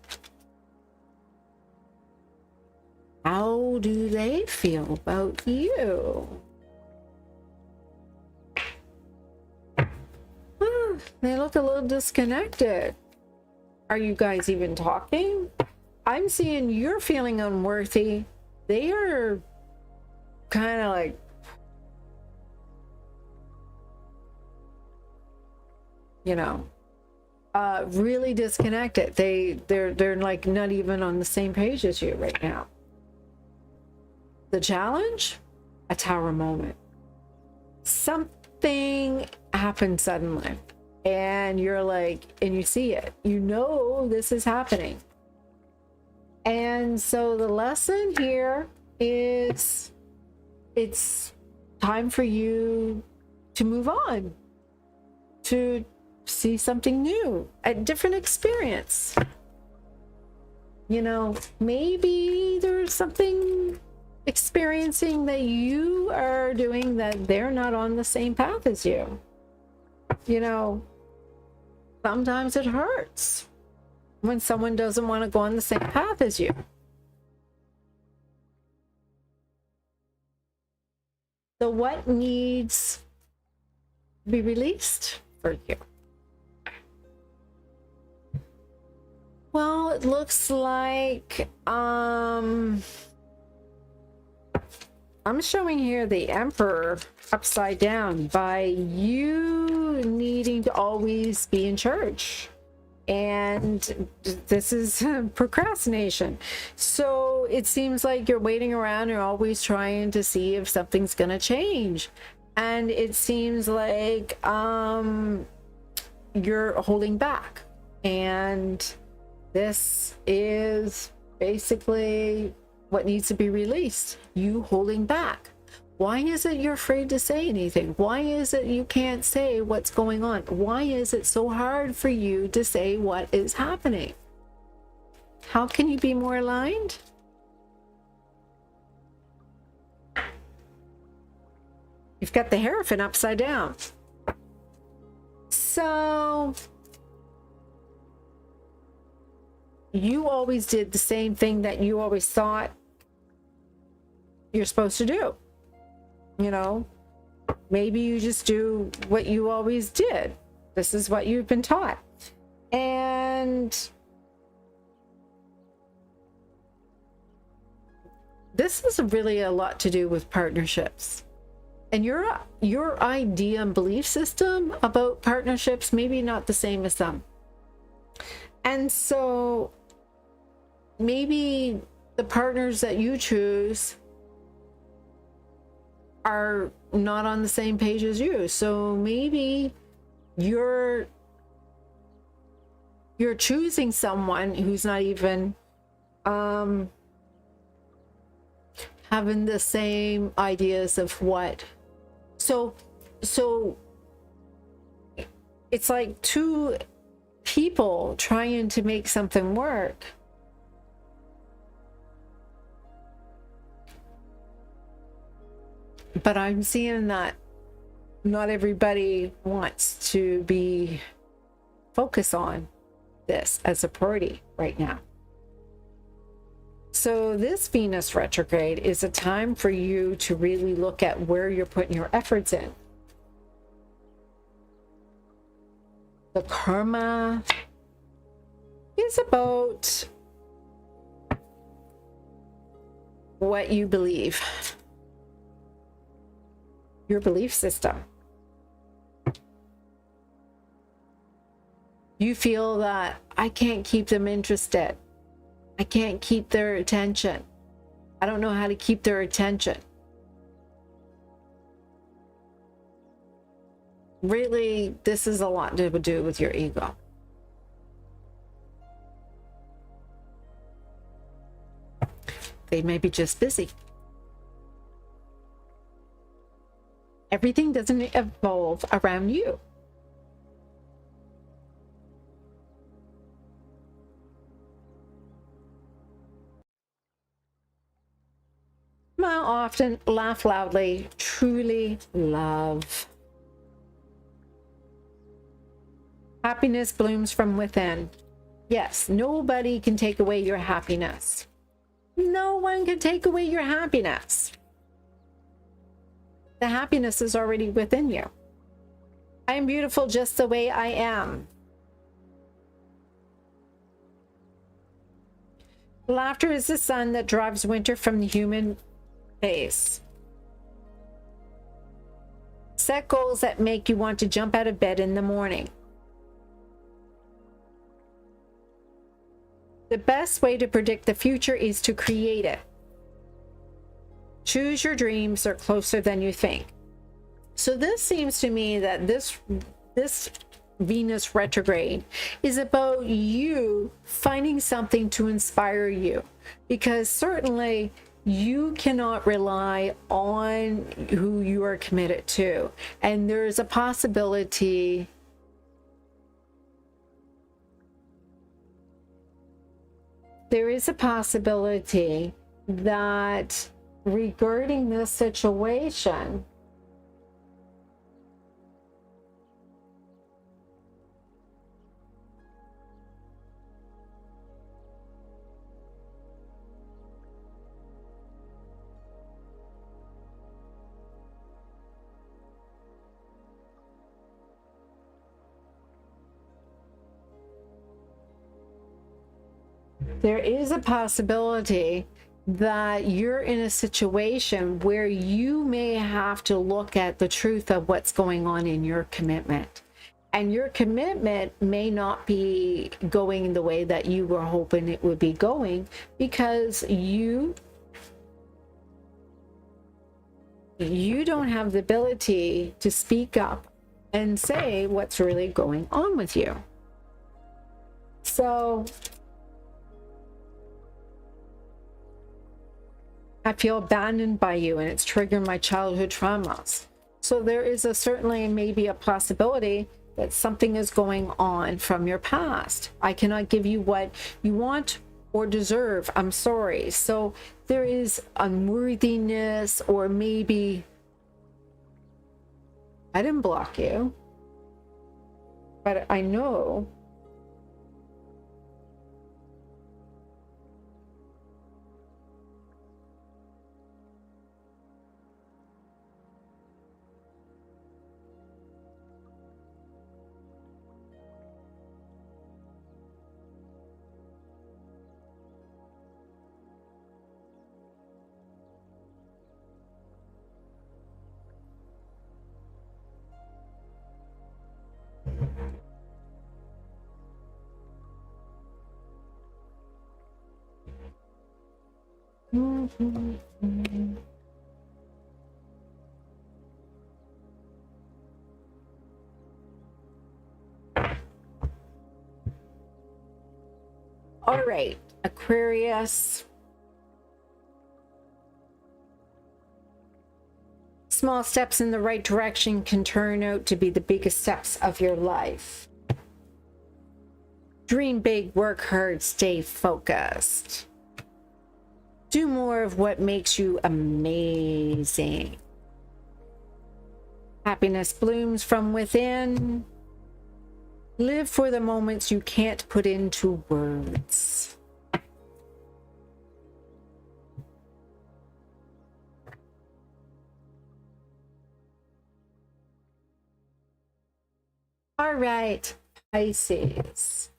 how do they feel about you? They look a little disconnected. Are you guys even talking? I'm seeing you're feeling unworthy. They are kind of like, you know, really disconnected. They're like not even on the same page as you right now. The challenge? A Tower moment. Something happened suddenly. And you're like, and you see it, you know, this is happening. And so the lesson here is it's time for you to move on, to see something new, a different experience. You know, maybe there's something experiencing that you are doing that they're not on the same path as you. You know, sometimes it hurts when someone doesn't want to go on the same path as you. So what needs to be released for you? Well, it looks like I'm showing here the Emperor upside down by you needing to always be in charge. And this is procrastination. So it seems like you're waiting around. You're always trying to see if something's going to change. And it seems like you're holding back. And this is basically what needs to be released. You holding back. Why is it you're afraid to say anything? Why is it you can't say what's going on? Why is it so hard for you to say what is happening? How can you be more aligned? You've got the Hierophant upside down. So you always did the same thing that you always thought you're supposed to do. You know, maybe you just do what you always did. This is what you've been taught. And this is really a lot to do with partnerships. And your idea and belief system about partnerships maybe not the same as them. And so maybe the partners that you choose are not on the same page as you. So maybe you're choosing someone who's not even having the same ideas of what So it's like two people trying to make something work. But I'm seeing that not everybody wants to be focused on this as a priority right now. So this Venus retrograde is a time for you to really look at where you're putting your efforts in. The karma is about what you believe, your belief system. You feel that I can't keep them interested. I can't keep their attention. I don't know how to keep their attention. Really, this is a lot to do with your ego. They may be just busy. Everything doesn't evolve around you. Smile often, laugh loudly, truly love. Happiness blooms from within. Yes, nobody can take away your happiness. No one can take away your happiness. The happiness is already within you. I am beautiful just the way I am. Laughter is the sun that drives winter from the human face. Set goals that make you want to jump out of bed in the morning. The best way to predict the future is to create it. Choose your dreams are closer than you think. So this seems to me that this Venus retrograde is about you finding something to inspire you, because certainly you cannot rely on who you are committed to, and there's a possibility that regarding this situation, there is a possibility that you're in a situation where you may have to look at the truth of what's going on in your commitment. And your commitment may not be going the way that you were hoping it would be going, because you don't have the ability to speak up and say what's really going on with you. So I feel abandoned by you, and it's triggering my childhood traumas. So there is certainly maybe a possibility that something is going on from your past. I cannot give you what you want or deserve. I'm sorry. So there is unworthiness, or maybe I didn't block you, but I know all right, Aquarius. small steps in the right direction can turn out to be the biggest steps of your life. Dream big, work hard, stay focused. Do more of what makes you amazing. Happiness blooms from within. Live for the moments you can't put into words. All right, Pisces.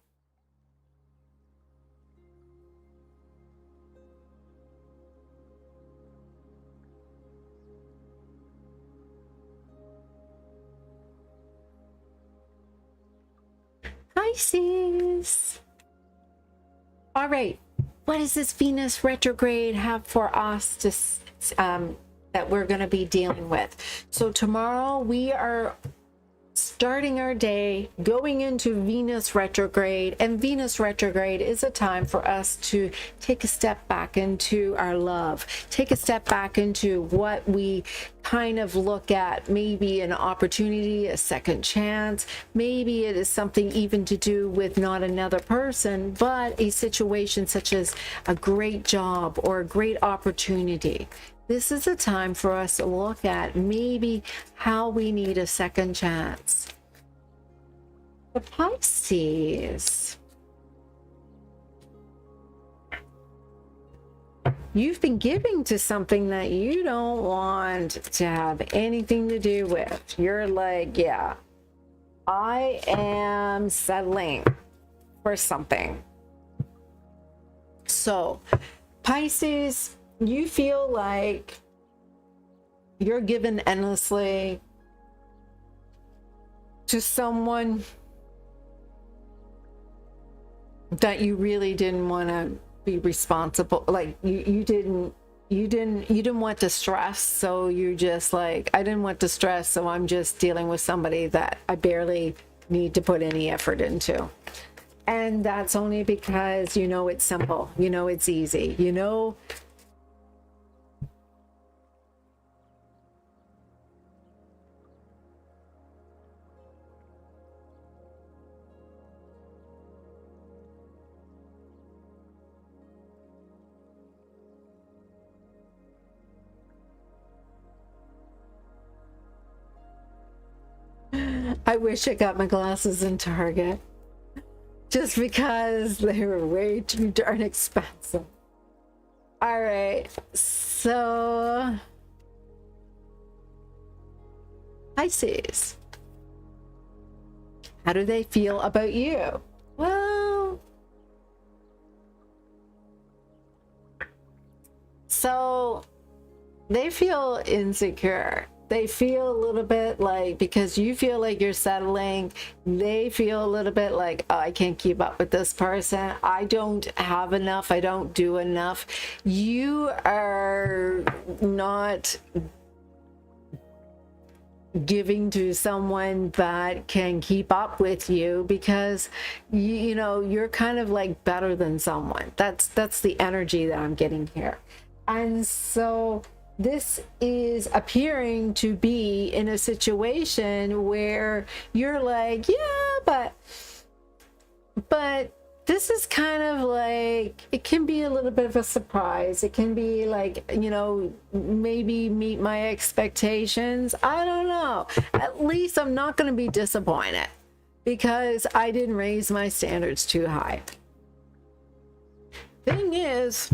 Pisces. All right, what does this Venus retrograde have for us to that we're going to be dealing with? So tomorrow we are starting our day going into Venus retrograde, and Venus retrograde is a time for us to take a step back into our love, take a step back into what we kind of look at, maybe an opportunity, a second chance. Maybe it is something even to do with not another person, but a situation such as a great job or a great opportunity. This is a time for us to look at maybe how we need a second chance. The Pisces. You've been giving to something that you don't want to have anything to do with. You're like, yeah, I am settling for something. So, Pisces, you feel like you're given endlessly to someone that you really didn't want to be responsible. Like you didn't want to stress, so you're just like, I didn't want to stress, so I'm just dealing with somebody that I barely need to put any effort into. And that's only because you know it's simple, you know it's easy, you know. I wish I got my glasses in Target, just because they were way too darn expensive. All right, so Pisces, how do they feel about you? Well, so they feel insecure. They feel a little bit like, because you feel like you're settling, they feel a little bit like, oh, I can't keep up with this person. I don't have enough. I don't do enough. You are not giving to someone that can keep up with you, because you know you're kind of like better than someone. That's the energy that I'm getting here. And so this is appearing to be in a situation where you're like, yeah, but this is kind of like, it can be a little bit of a surprise. It can be like, you know, maybe meet my expectations. I don't know. At least I'm not going to be disappointed because I didn't raise my standards too high. Thing is,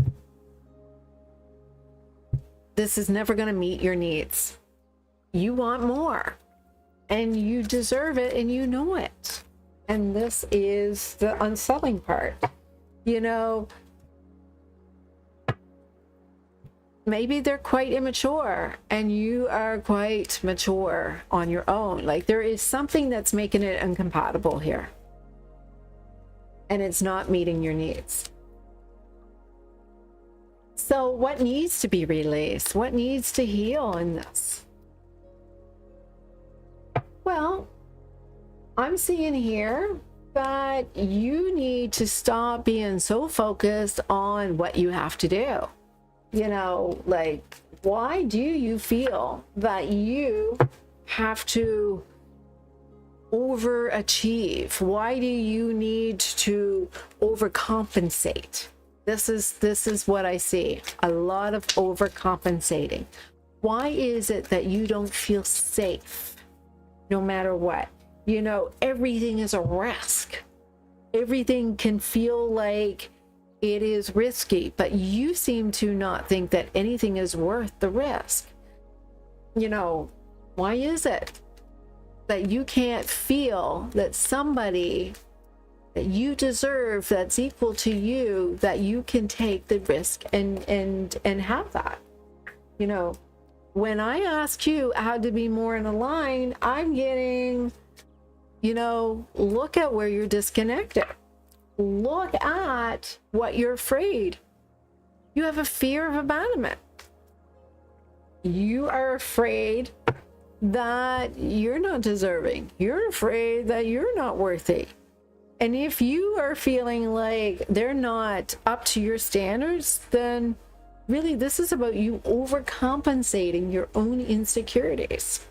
this is never going to meet your needs. You want more, and you deserve it, and you know it. And this is the unsettling part. You know, maybe they're quite immature, and you are quite mature on your own. Like, there is something that's making it incompatible here, and it's not meeting your needs. So what needs to be released? What needs to heal in this? Well, I'm seeing here that you need to stop being so focused on what you have to do. You know, like Why do you feel that you have to overachieve? Why do you need to overcompensate? This is what I see. A lot of overcompensating. Why is it that you don't feel safe no matter what? You know, everything is a risk. Everything can feel like it is risky, but you seem to not think that anything is worth the risk. You know, why is it that you can't feel that somebody that you deserve, that's equal to you, that you can take the risk and have that? You know, when I ask you how to be more in a line, I'm getting, you know, look at where you're disconnected. Look at what you're afraid. You have a fear of abandonment. You are afraid that you're not deserving. You're afraid that you're not worthy. And if you are feeling like they're not up to your standards, then really this is about you overcompensating your own insecurities.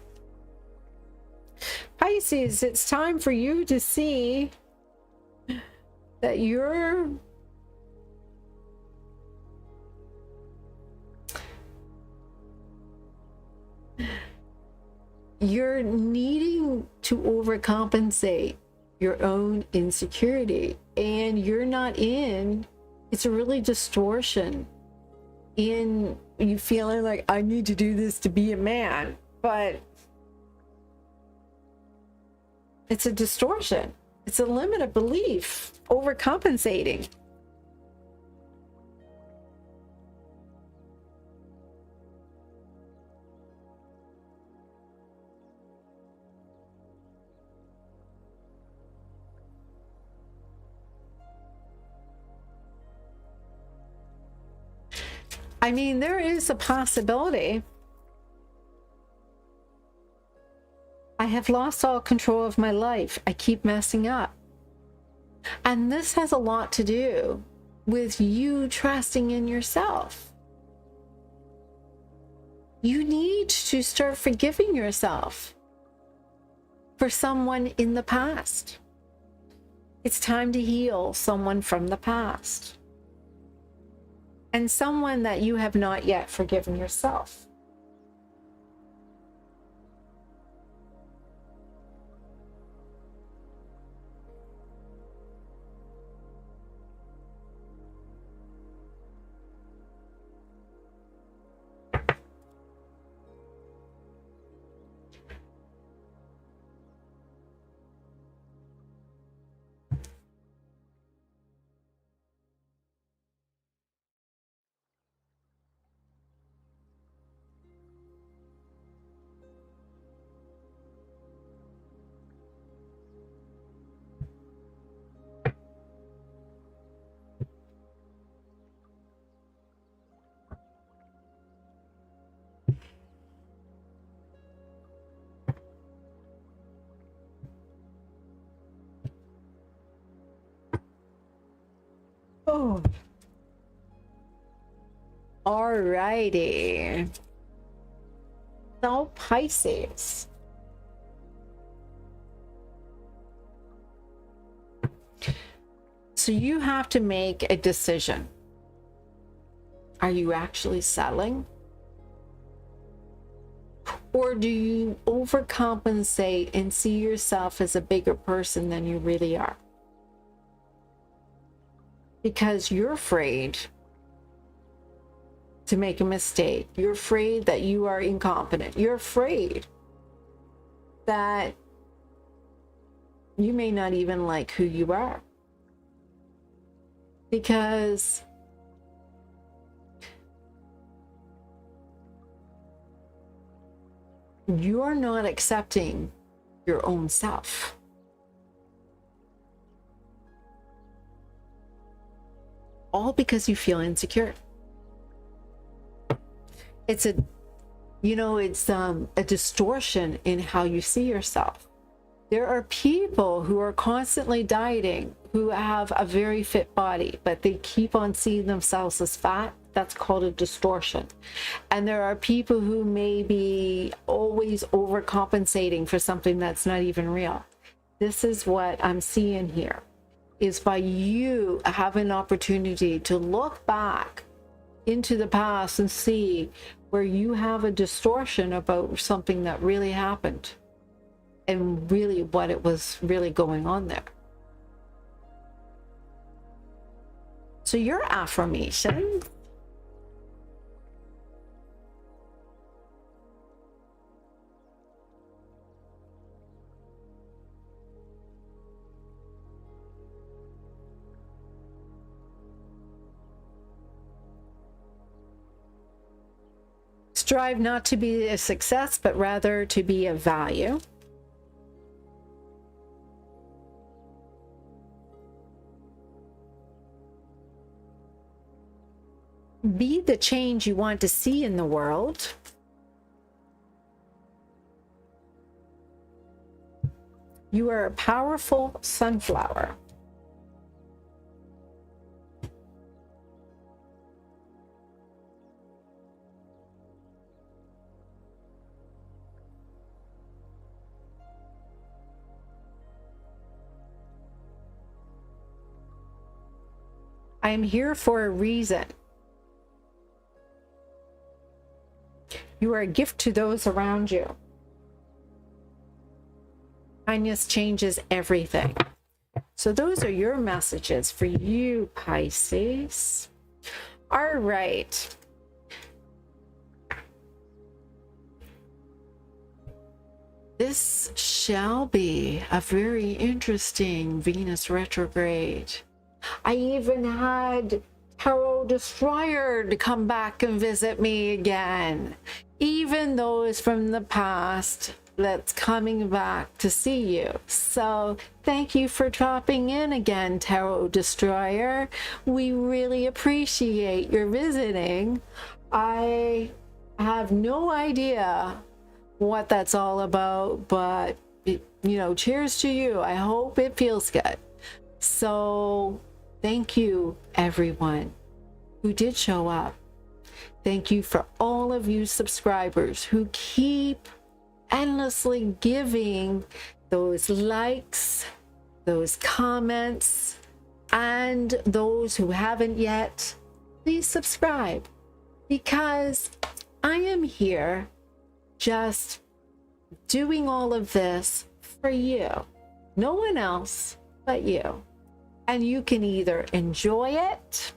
Pisces, it's time for you to see that you're needing to overcompensate your own insecurity, and you're not in, it's a really distortion in you feeling like I need to do this to be a man, but it's a distortion. It's a limited belief, overcompensating. I mean, there is a possibility. I have lost all control of my life. I keep messing up. And this has a lot to do with you trusting in yourself. You need to start forgiving yourself for someone in the past. It's time to heal someone from the past. And someone that you have not yet forgiven yourself. Oh. Alrighty. So Pisces. So you have to make a decision. Are you actually settling? Or do you overcompensate and see yourself as a bigger person than you really are? Because you're afraid to make a mistake. You're afraid that you are incompetent. You're afraid that you may not even like who you are. Because you're not accepting your own self. All because you feel insecure. It's a, you know, it's a distortion in how you see yourself. There are people who are constantly dieting, who have a very fit body, but they keep on seeing themselves as fat. That's called a distortion. And there are people who may be always overcompensating for something that's not even real. This is what I'm seeing here, is by you have an opportunity to look back into the past and see where you have a distortion about something that really happened and really what it was really going on there. So your affirmation: strive not to be a success, but rather to be of value. Be the change you want to see in the world. You are a powerful sunflower. I am here for a reason. You are a gift to those around you. Kindness changes everything. So those are your messages for you, Pisces. All right. This shall be a very interesting Venus retrograde. I even had Tarot Destroyer to come back and visit me again. Even those from the past that's coming back to see you. So thank you for dropping in again, Tarot Destroyer. We really appreciate your visiting. I have no idea what that's all about, but cheers to you. I hope it feels good. So thank you, everyone who did show up. Thank you for all of you subscribers who keep endlessly giving those likes, those comments, and those who haven't yet, please subscribe, because I am here just doing all of this for you. No one else but you. And you can either enjoy it,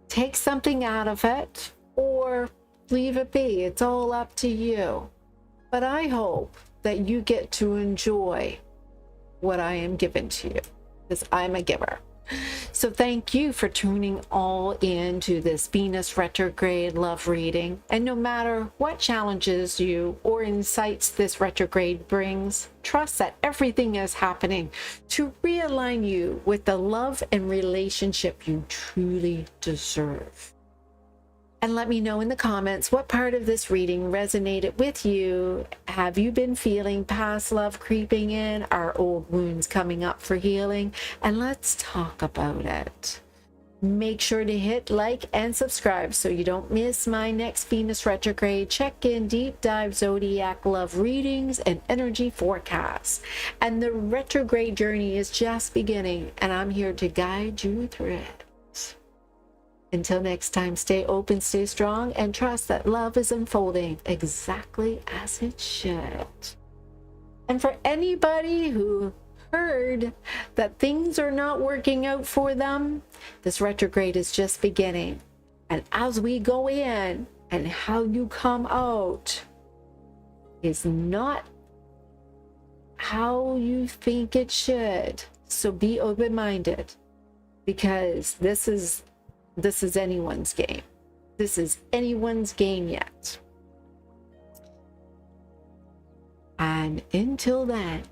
take something out of it, or leave it be. It's all up to you. But I hope that you get to enjoy what I am giving to you, because I'm a giver. So thank you for tuning all into this Venus retrograde love reading. And no matter what challenges you or insights this retrograde brings, trust that everything is happening to realign you with the love and relationship you truly deserve. And let me know in the comments what part of this reading resonated with you. Have you been feeling past love creeping in? Are old wounds coming up for healing? And let's talk about it. Make sure to hit like and subscribe so you don't miss my next Venus retrograde check-in, deep dive zodiac love readings and energy forecasts. And the retrograde journey is just beginning, and I'm here to guide you through it. Until next time, stay open, stay strong, and trust that love is unfolding exactly as it should. And for anybody who heard that things are not working out for them, this retrograde is just beginning. And as we go in, and how you come out is not how you think it should. So be open-minded, because this is anyone's game. This is anyone's game yet. And until then,